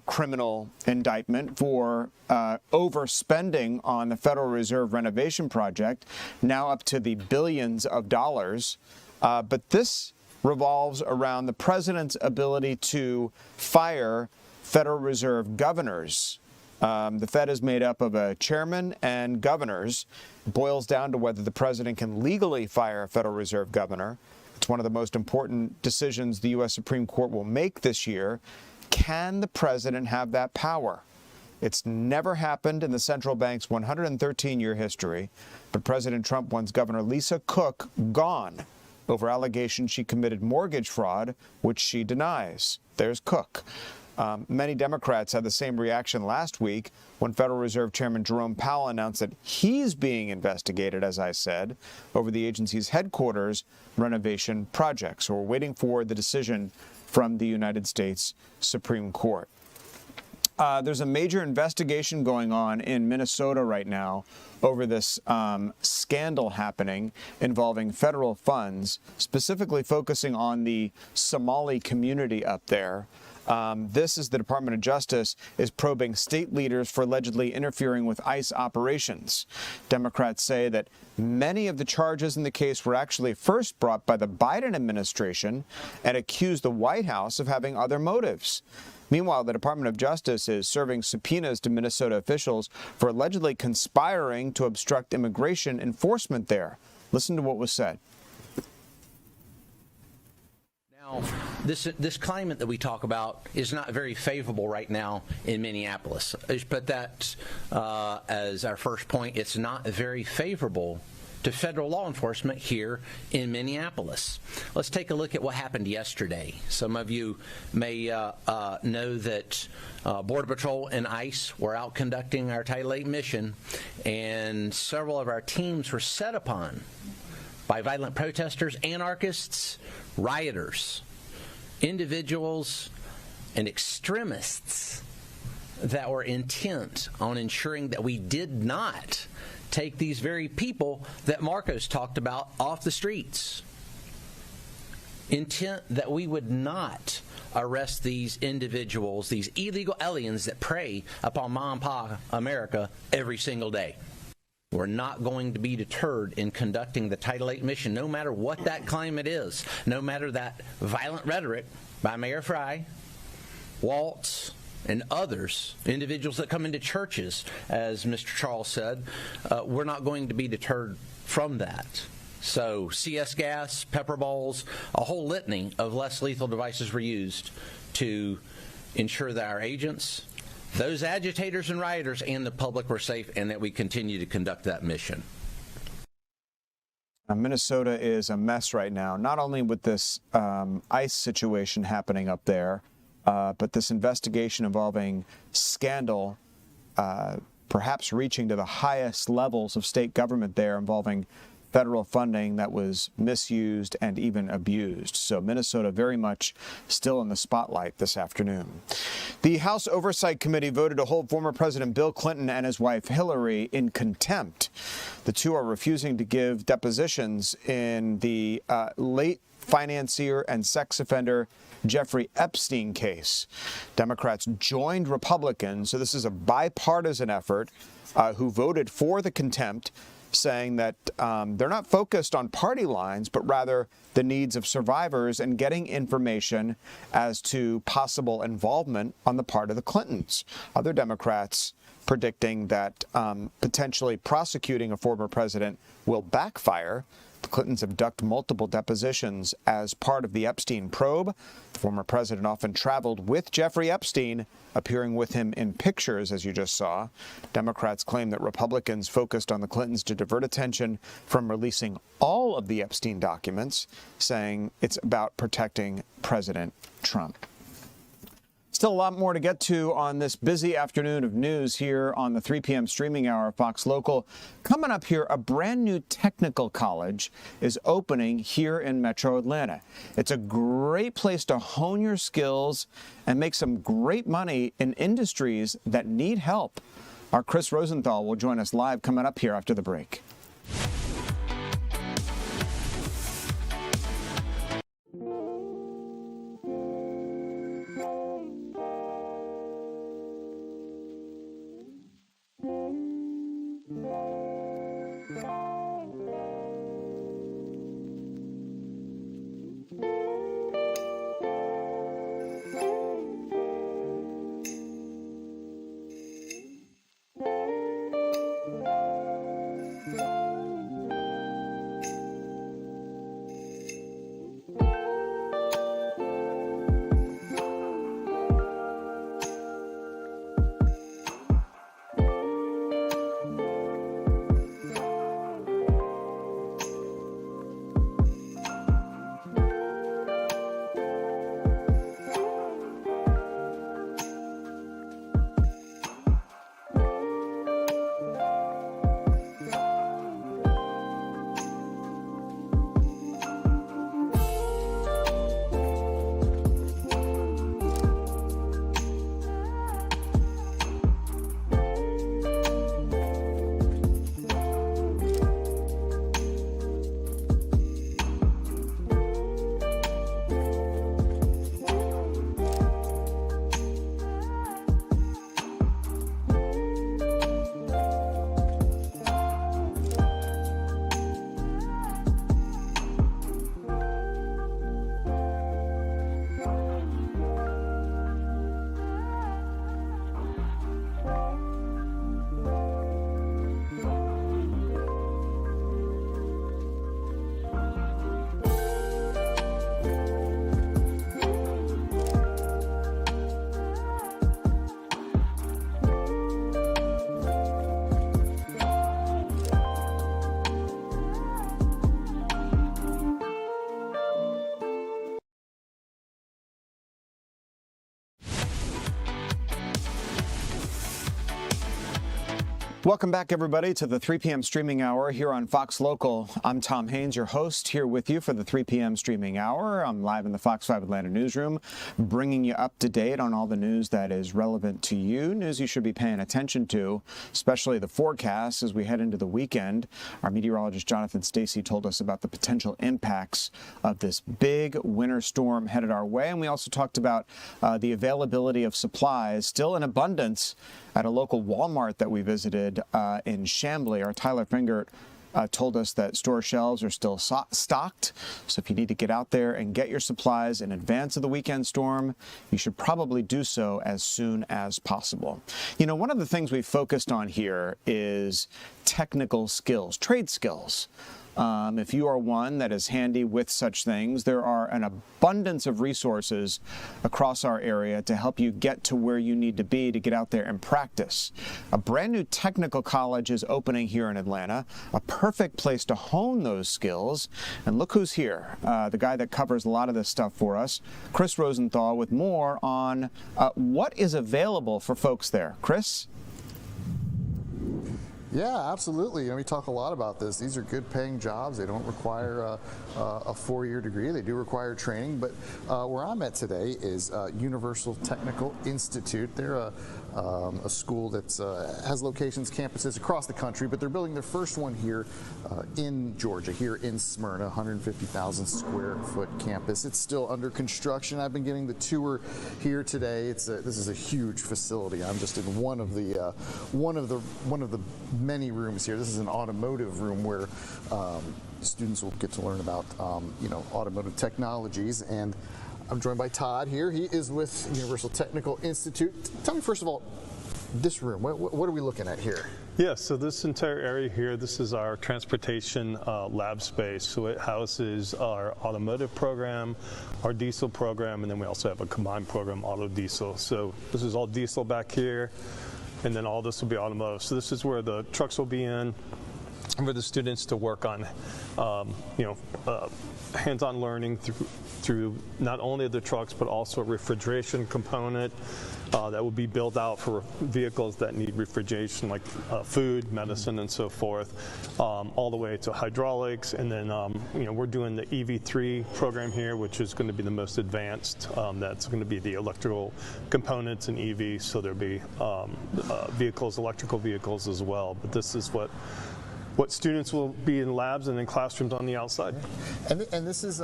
criminal indictment for overspending on the Federal Reserve renovation project, now up to the billions of dollars. But this revolves around the president's ability to fire Federal Reserve governors. The Fed is made up of a chairman and governors. It boils down to whether the president can legally fire a Federal Reserve governor. It's one of the most important decisions the U.S. Supreme Court will make this year. Can the president have that power? It's never happened in the central bank's 113-year history, but President Trump wants Governor Lisa Cook gone over allegations she committed mortgage fraud, which she denies. There's Cook. Many Democrats had the same reaction last week when Federal Reserve Chairman Jerome Powell announced that he's being investigated, as I said, over the agency's headquarters renovation project. So we're waiting for the decision from the United States Supreme Court. There's a major investigation going on in Minnesota right now over this scandal happening involving federal funds, specifically focusing on the Somali community up there. This is the Department of Justice is probing state leaders for allegedly interfering with ICE operations. Democrats say that many of the charges in the case were actually first brought by the Biden administration and accuse the White House of having other motives. Meanwhile, the Department of Justice is serving subpoenas to Minnesota officials for allegedly conspiring to obstruct immigration enforcement there. Listen to what was said. Now, this climate that we talk about is not very favorable right now in Minneapolis. But that as our first point, it's not very favorable to federal law enforcement here in Minneapolis. Let's take a look at what happened yesterday. Some of you may know that Border Patrol and ICE were out conducting our Title VIII mission, and several of our teams were set upon by violent protesters, anarchists, rioters, individuals, and extremists that were intent on ensuring that we did not take these very people that Marcos talked about off the streets. Intent that we would not arrest these individuals, these illegal aliens that prey upon mom and pop America every single day. We're not going to be deterred in conducting the Title VIII mission, no matter what that climate is, no matter that violent rhetoric by Mayor Frey, Waltz, and others, individuals that come into churches, as Mr. Charles said. We're not going to be deterred from that. So CS gas, pepper balls, a whole litany of less lethal devices were used to ensure that our agents, those agitators and rioters, and the public were safe, and that we continue to conduct that mission. Minnesota is a mess right now, not only with this ICE situation happening up there, but this investigation involving scandal, perhaps reaching to the highest levels of state government there, involving federal funding that was misused and even abused. So Minnesota very much still in the spotlight this afternoon. The House Oversight Committee voted to hold former President Bill Clinton and his wife Hillary in contempt. The two are refusing to give depositions in the late financier and sex offender Jeffrey Epstein case. Democrats joined Republicans, so this is a bipartisan effort, who voted for the contempt, saying that they're not focused on party lines, but rather the needs of survivors and getting information as to possible involvement on the part of the Clintons. Other Democrats predicting that potentially prosecuting a former president will backfire. The Clintons have ducked multiple depositions as part of the Epstein probe. The former president often traveled with Jeffrey Epstein, appearing with him in pictures, as you just saw. Democrats claim that Republicans focused on the Clintons to divert attention from releasing all of the Epstein documents, saying it's about protecting President Trump. Still a lot more to get to on this busy afternoon of news here on the 3 p.m. streaming hour of Fox Local. Coming up here, a brand new technical college is opening here in Metro Atlanta. It's a great place to hone your skills and make some great money in industries that need help. Our Chris Rosenthal will join us live coming up here after the break. Welcome back, everybody, to the 3 p.m. streaming hour here on Fox Local. I'm Tom Haynes, your host, here with you for the 3 p.m. streaming hour. I'm live in the Fox 5 Atlanta newsroom, bringing you up to date on all the news that is relevant to you, news you should be paying attention to, especially the forecast as we head into the weekend. Our meteorologist Jonathan Stacy told us about the potential impacts of this big winter storm headed our way, and we also talked about the availability of supplies still in abundance at a local Walmart that we visited in Chamblee. Our Tyler Fingert told us that store shelves are still stocked. So if you need to get out there and get your supplies in advance of the weekend storm, you should probably do so as soon as possible. You know, one of the things we've focused on here is technical skills, trade skills. If you are one that is handy with such things, there are an abundance of resources across our area to help you get to where you need to be to get out there and practice. A brand new technical college is opening here in Atlanta, a perfect place to hone those skills. And look who's here, the guy that covers a lot of this stuff for us, Chris Rosenthal, with more on what is available for folks there. Chris? Yeah, absolutely. We talk a lot about this. These are good paying jobs. They don't require a 4-year degree. They do require training. But where I'm at today is Universal Technical Institute. They're a school that has locations, campuses across the country, but they're building their first one here in Georgia, here in Smyrna, 150,000 square foot campus. It's still under construction. I've been getting the tour here today. This is a huge facility. I'm just in one of the many rooms here. This is an automotive room where students will get to learn about automotive technologies. And I'm joined by Todd here. He is with Universal Technical Institute. Tell me, first of all, this room, what are we looking at here? Yeah, so this entire area here, this is our transportation lab space. So it houses our automotive program, our diesel program, and then we also have a combined program, auto diesel. So this is all diesel back here, and then all this will be automotive. So this is where the trucks will be in, and for the students to work on, hands-on learning through not only the trucks, but also a refrigeration component that will be built out for vehicles that need refrigeration, like food, medicine, and so forth, all the way to hydraulics. And then, we're doing the EV3 program here, which is going to be the most advanced. That's going to be the electrical components in EVs, so there'll be electrical vehicles as well. But this is what students will be in labs and in classrooms on the outside. And this is,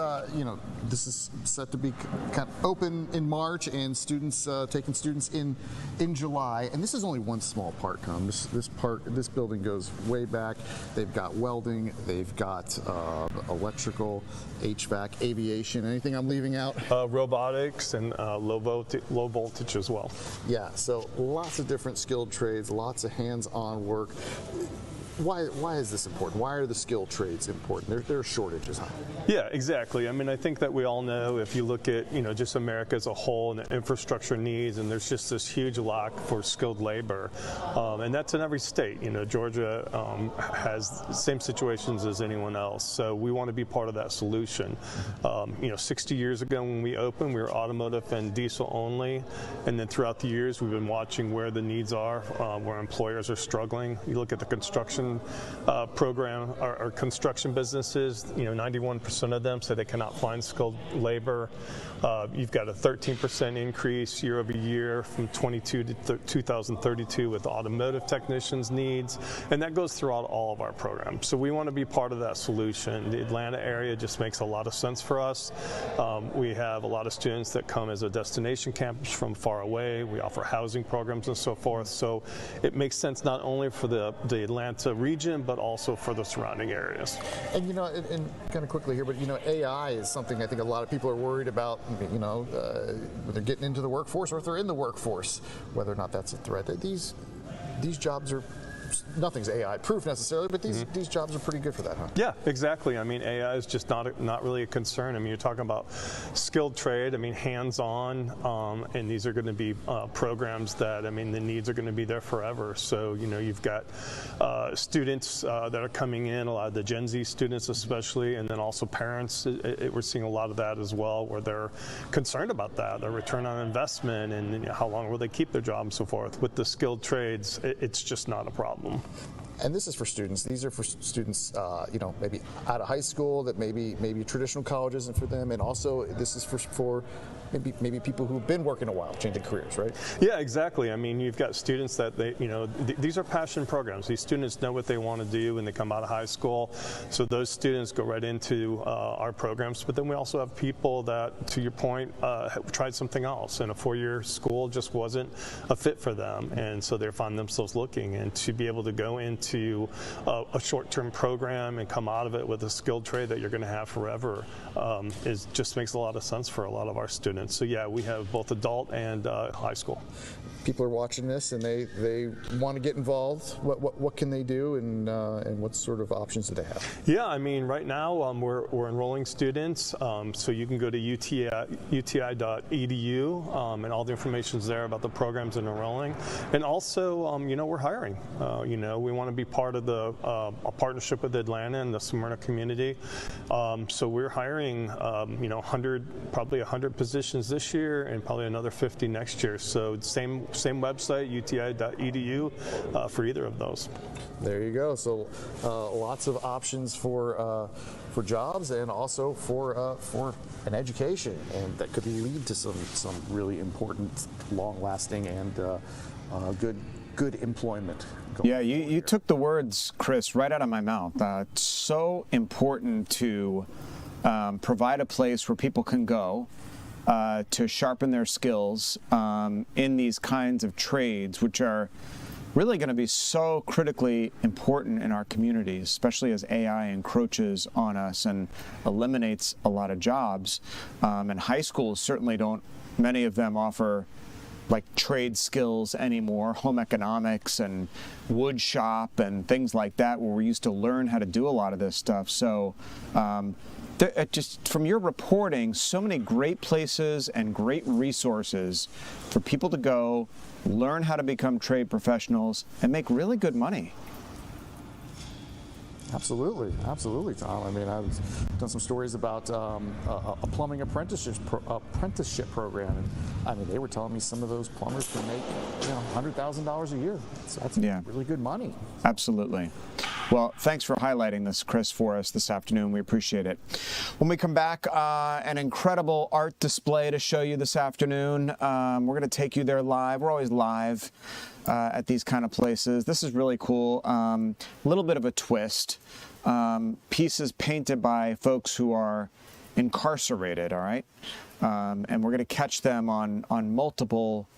this is set to be kind of open in March, and students taking students in July. And this is only one small part, Tom. This building goes way back. They've got welding, they've got electrical, HVAC, aviation. Anything I'm leaving out? Robotics and low voltage as well. Yeah. So lots of different skilled trades, lots of hands-on work. Why is this important? Why are the skilled trades important? There are shortages, huh? Yeah, exactly. I think that we all know, if you look at just America as a whole and the infrastructure needs, and there's just this huge lack for skilled labor, and that's in every state. Georgia has the same situations as anyone else, so we want to be part of that solution. 60 years ago when we opened, we were automotive and diesel only, and then throughout the years we've been watching where the needs are, where employers are struggling. You look at the construction program, our construction businesses, 91% of them say they cannot find skilled labor. You've got a 13% increase year over year from 22 to 2032 with automotive technicians' needs, and that goes throughout all of our programs. So we want to be part of that solution. The Atlanta area just makes a lot of sense for us. We have a lot of students that come as a destination campus from far away. We offer housing programs and so forth. So it makes sense not only for the Atlanta region, but also for the surrounding areas. And and kind of quickly here, but AI is something I think a lot of people are worried about. When they're getting into the workforce, or if they're in the workforce, whether or not that's a threat. These jobs are. Nothing's AI proof necessarily, but these jobs are pretty good for that, huh? Yeah, exactly. AI is just not really a concern. You're talking about skilled trade, hands-on, and these are going to be programs that, the needs are going to be there forever. So, you've got students that are coming in, a lot of the Gen Z students especially, and then also parents. We're seeing a lot of that as well, where they're concerned about that, their return on investment, and how long will they keep their job and so forth. With the skilled trades, it's just not a problem. And this is for students. These are for students, maybe out of high school, that maybe traditional college isn't for them, and also this is for maybe people who've been working a while, changing careers, right? Yeah, exactly. You've got students that these are passion programs. These students know what they want to do when they come out of high school, so those students go right into our programs. But then we also have people that, to your point, have tried something else, and a 4-year school just wasn't a fit for them, and so they find themselves looking. And to be able to go into a short-term program and come out of it with a skilled trade that you're going to have forever just makes a lot of sense for a lot of our students. students. So yeah, we have both adult and high school. People are watching this and they want to get involved. What can they do, and what sort of options do they have? Yeah, I mean, right now we're enrolling students, so you can go to uti.edu, and all the information is there about the programs and enrolling. And also, we're hiring. We want to be part of the a partnership with Atlanta and the Smyrna community. So we're hiring, probably 100 positions this year, and probably another 50 next year. So same website, uti.edu, for either of those. There you go. So lots of options for jobs, and also for an education, and that could lead to some really important, long-lasting, and good employment. Yeah, you took the words, Chris, right out of my mouth. It's so important to provide a place where people can go to sharpen their skills in these kinds of trades, which are really going to be so critically important in our communities, especially as AI encroaches on us and eliminates a lot of jobs. And high schools certainly don't, many of them offer like trade skills anymore, home economics and wood shop and things like that, where we used to learn how to do a lot of this stuff. So just from your reporting, so many great places and great resources for people to go, learn how to become trade professionals, and make really good money. Absolutely, Tom. I mean, I've done some stories about a plumbing apprenticeship program, and I mean, they were telling me some of those plumbers can make $100,000 a year. So that's really good money. Absolutely. Well, thanks for highlighting this, Chris, for us this afternoon. We appreciate it. When we come back, an incredible art display to show you this afternoon. We're going to take you there live. We're always live at these kind of places. This is really cool. A little bit of a twist. Pieces painted by folks who are incarcerated, all right? And we're going to catch them on multiple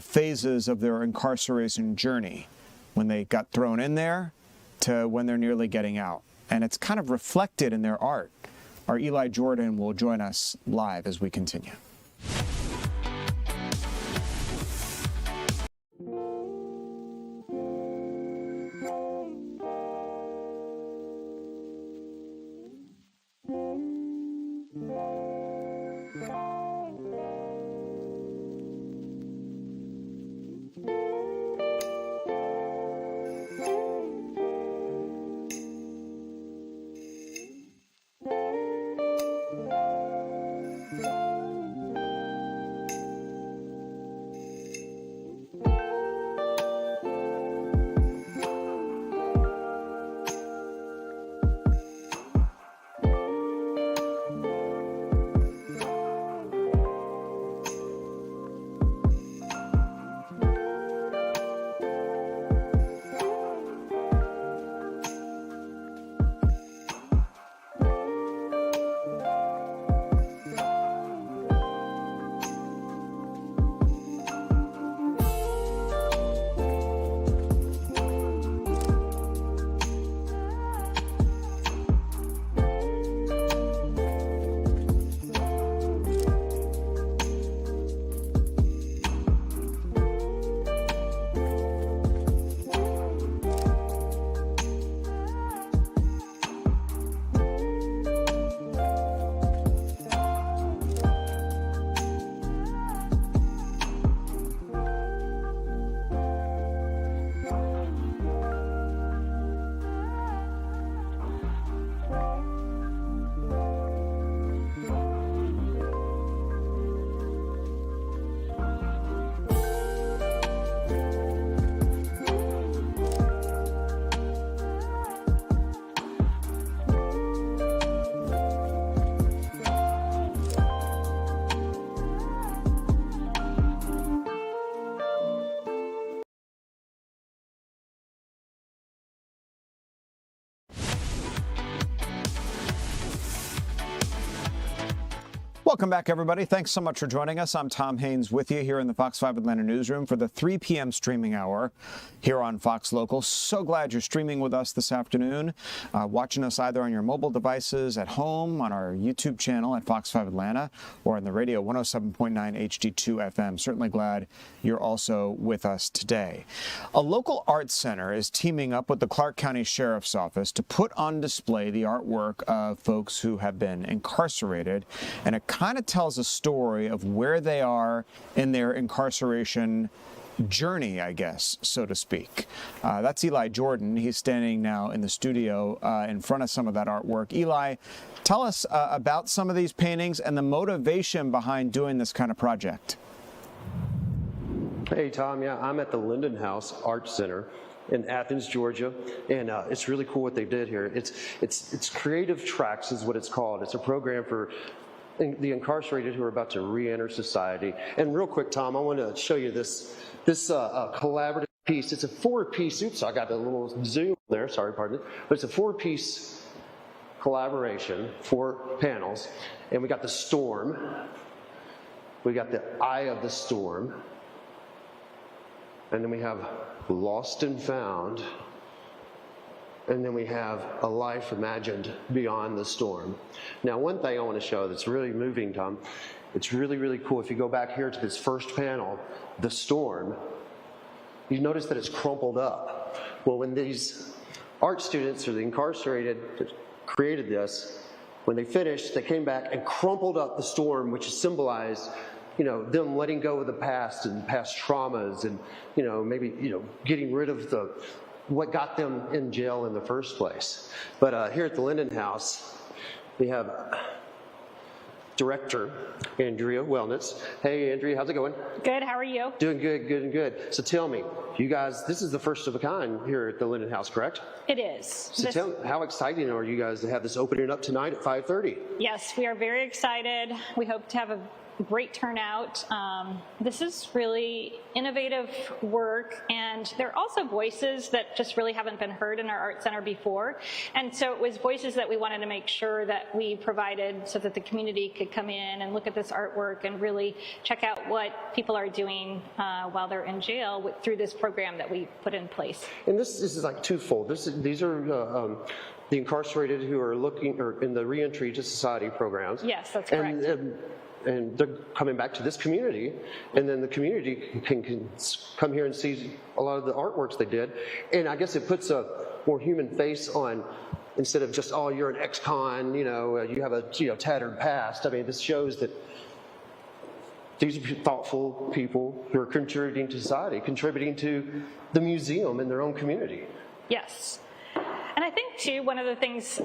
phases of their incarceration journey, when they got thrown in there to when they're nearly getting out. And it's kind of reflected in their art. Our Eli Jordan will join us live as we continue. Welcome back, everybody. Thanks so much for joining us. I'm Tom Haynes with you here in the Fox 5 Atlanta newsroom for the 3 p.m. streaming hour here on Fox Local. So glad you're streaming with us this afternoon, watching us either on your mobile devices at home, on our YouTube channel at Fox 5 Atlanta, or on the radio 107.9 HD2 FM. Certainly glad you're also with us today. A local arts center is teaming up with the Clarke County Sheriff's Office to put on display the artwork of folks who have been incarcerated, and it kind of tells a story of where they are in their incarceration journey, I guess, so to speak. That's Eli Jordan. He's standing now in the studio in front of some of that artwork. Eli, tell us about some of these paintings and the motivation behind doing this kind of project. Hey, Tom. Yeah, I'm at the Linden House Art Center in Athens, Georgia, and it's really cool what they did here. It's Creative Tracks is what it's called. It's a program for the incarcerated who are about to re-enter society. And real quick, Tom, I want to show you this collaborative piece. It's a 4-piece. Oops, I got a little zoom there. Sorry, pardon me. But it's a 4-piece collaboration, 4 panels, and we got the storm. We got the eye of the storm, and then we have lost and found. And then we have a life imagined beyond the storm. Now, one thing I want to show that's really moving, Tom, it's really, really cool. If you go back here to this first panel, the storm, you notice that it's crumpled up. Well, when these art students or the incarcerated created this, when they finished, they came back and crumpled up the storm, which symbolized, them letting go of the past and past traumas and, maybe, getting rid of what got them in jail in the first place. But here at the Linden House, we have Director Andrea Wellness. Hey, Andrea, how's it going? Good, how are you? Doing good, good, and good. So tell me, you guys, this is the first of a kind here at the Linden House, correct? It is. So tell me, how exciting are you guys to have this opening up tonight at 5:30? Yes, we are very excited. We hope to have a great turnout. This is really innovative work, and there are also voices that just really haven't been heard in our art center before. And so it was voices that we wanted to make sure that we provided so that the community could come in and look at this artwork and really check out what people are doing while they're in jail through this program that we put in place. And this is like twofold. These are the incarcerated who are looking or in the reentry to society programs. Yes, that's correct. And they're coming back to this community, and then the community can come here and see a lot of the artworks they did. And I guess it puts a more human face on, instead of just, oh, you're an ex-con, you have a tattered past. I mean, this shows that these are thoughtful people who are contributing to society, contributing to the museum in their own community. Yes. And I think, too, one of the things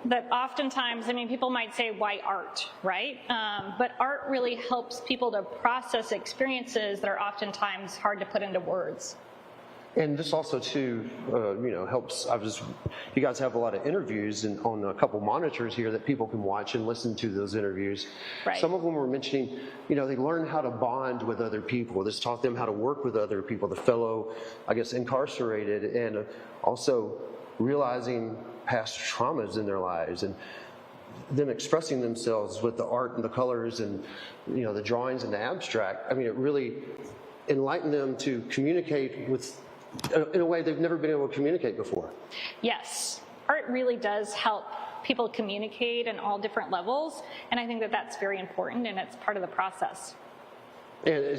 that oftentimes, people might say, why art, right? But art really helps people to process experiences that are oftentimes hard to put into words. And this also, too, helps. You guys have a lot of interviews on a couple monitors here that people can watch and listen to those interviews. Right. Some of them were mentioning, they learn how to bond with other people. This taught them how to work with other people, the fellow, incarcerated, and also realizing past traumas in their lives and them expressing themselves with the art and the colors and the drawings and the abstract. It really enlightened them to communicate in a way they've never been able to communicate before. Yes, art really does help people communicate in all different levels, and I think that that's very important, and it's part of the process. And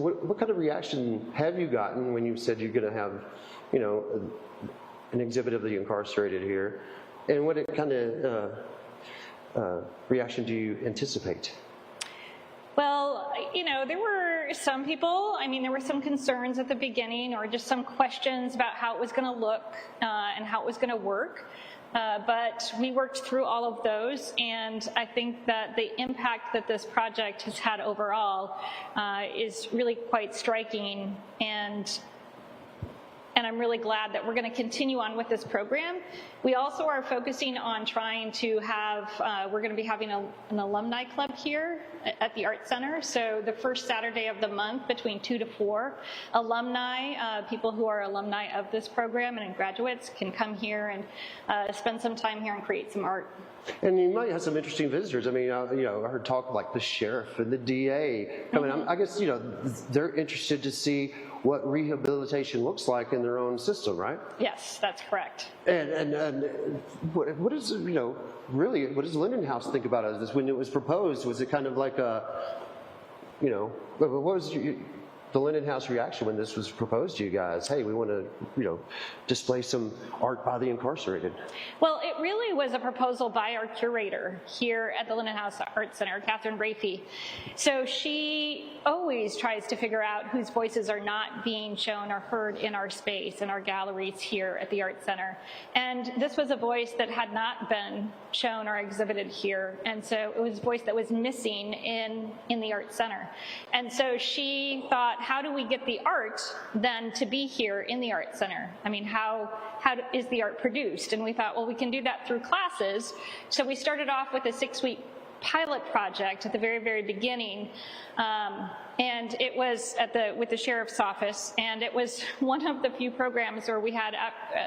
what kind of reaction have you gotten when you said you're going to have, an exhibit of the incarcerated here, and what kind of reaction do you anticipate? Well, there were some people, there were some concerns at the beginning or just some questions about how it was going to look and how it was going to work. But we worked through all of those, and I think that the impact that this project has had overall is really quite striking, and and I'm really glad that we're going to continue on with this program. We also are focusing on trying to have, we're going to be having an alumni club here at the Art Center. So the first Saturday of the month between 2 to 4, alumni, people who are alumni of this program and graduates can come here and spend some time here and create some art. And you might have some interesting visitors. I mean, I heard talk of like the sheriff and the DA coming. I guess, they're interested to see what rehabilitation looks like in their own system, right? Yes, that's correct. And what is, really, what does Linden House think about it? When it was proposed, was it kind of like what was the Linden House reaction when this was proposed to you guys? Hey, we want to, display some art by the incarcerated. Well, it really was a proposal by our curator here at the Linden House Art Center, Catherine Rafey. So she always tries to figure out whose voices are not being shown or heard in our space, in our galleries here at the Art Center. And this was a voice that had not been shown or exhibited here. And so it was a voice that was missing in the Art Center. And so she thought, how do we get the art then to be here in the Art Center? I mean, how is the art produced? And we thought, well, we can do that through classes. So we started off with a 6-week pilot project at the very, very beginning. And it was with the sheriff's office, and it was one of the few programs where we had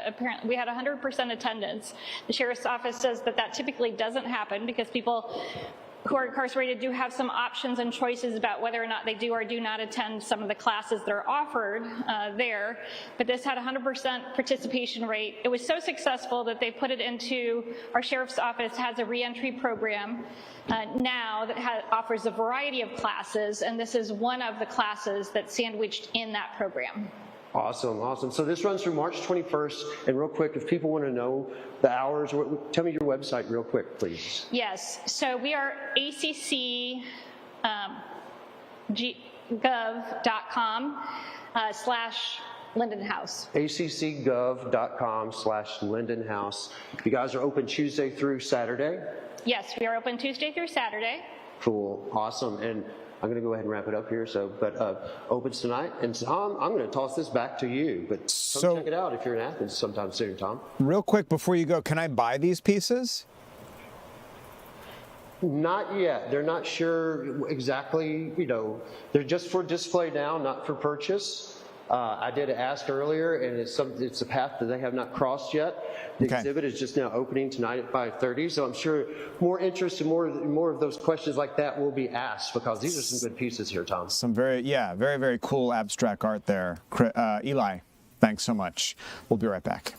apparently we had 100% attendance. The sheriff's office says that typically doesn't happen because people who are incarcerated do have some options and choices about whether or not they do or do not attend some of the classes that are offered there. But this had 100% participation rate. It was so successful that they put it into, our sheriff's office has a reentry program now that offers a variety of classes, and this is one of the classes that's sandwiched in that program. Awesome, awesome. So this runs through March 21st. And real quick, if people want to know the hours, tell me your website real quick, please. Yes. So we are ACCgov.com/Linden House. ACCgov.com/Linden House. You guys are open Tuesday through Saturday? Yes, we are open Tuesday through Saturday. Cool. Awesome. And I'm going to go ahead and wrap it up here. But opens tonight. And Tom, I'm going to toss this back to you. But come check it out if you're in Athens sometime soon, Tom. Real quick before you go, can I buy these pieces? Not yet. They're not sure exactly. They're just for display now, not for purchase. I did ask earlier, and it's a path that they have not crossed yet. The exhibit is just now opening tonight at 5:30, so I'm sure more interest and more of those questions like that will be asked, because these are some good pieces here, Tom. Some very, very cool abstract art there. Eli, thanks so much. We'll be right back.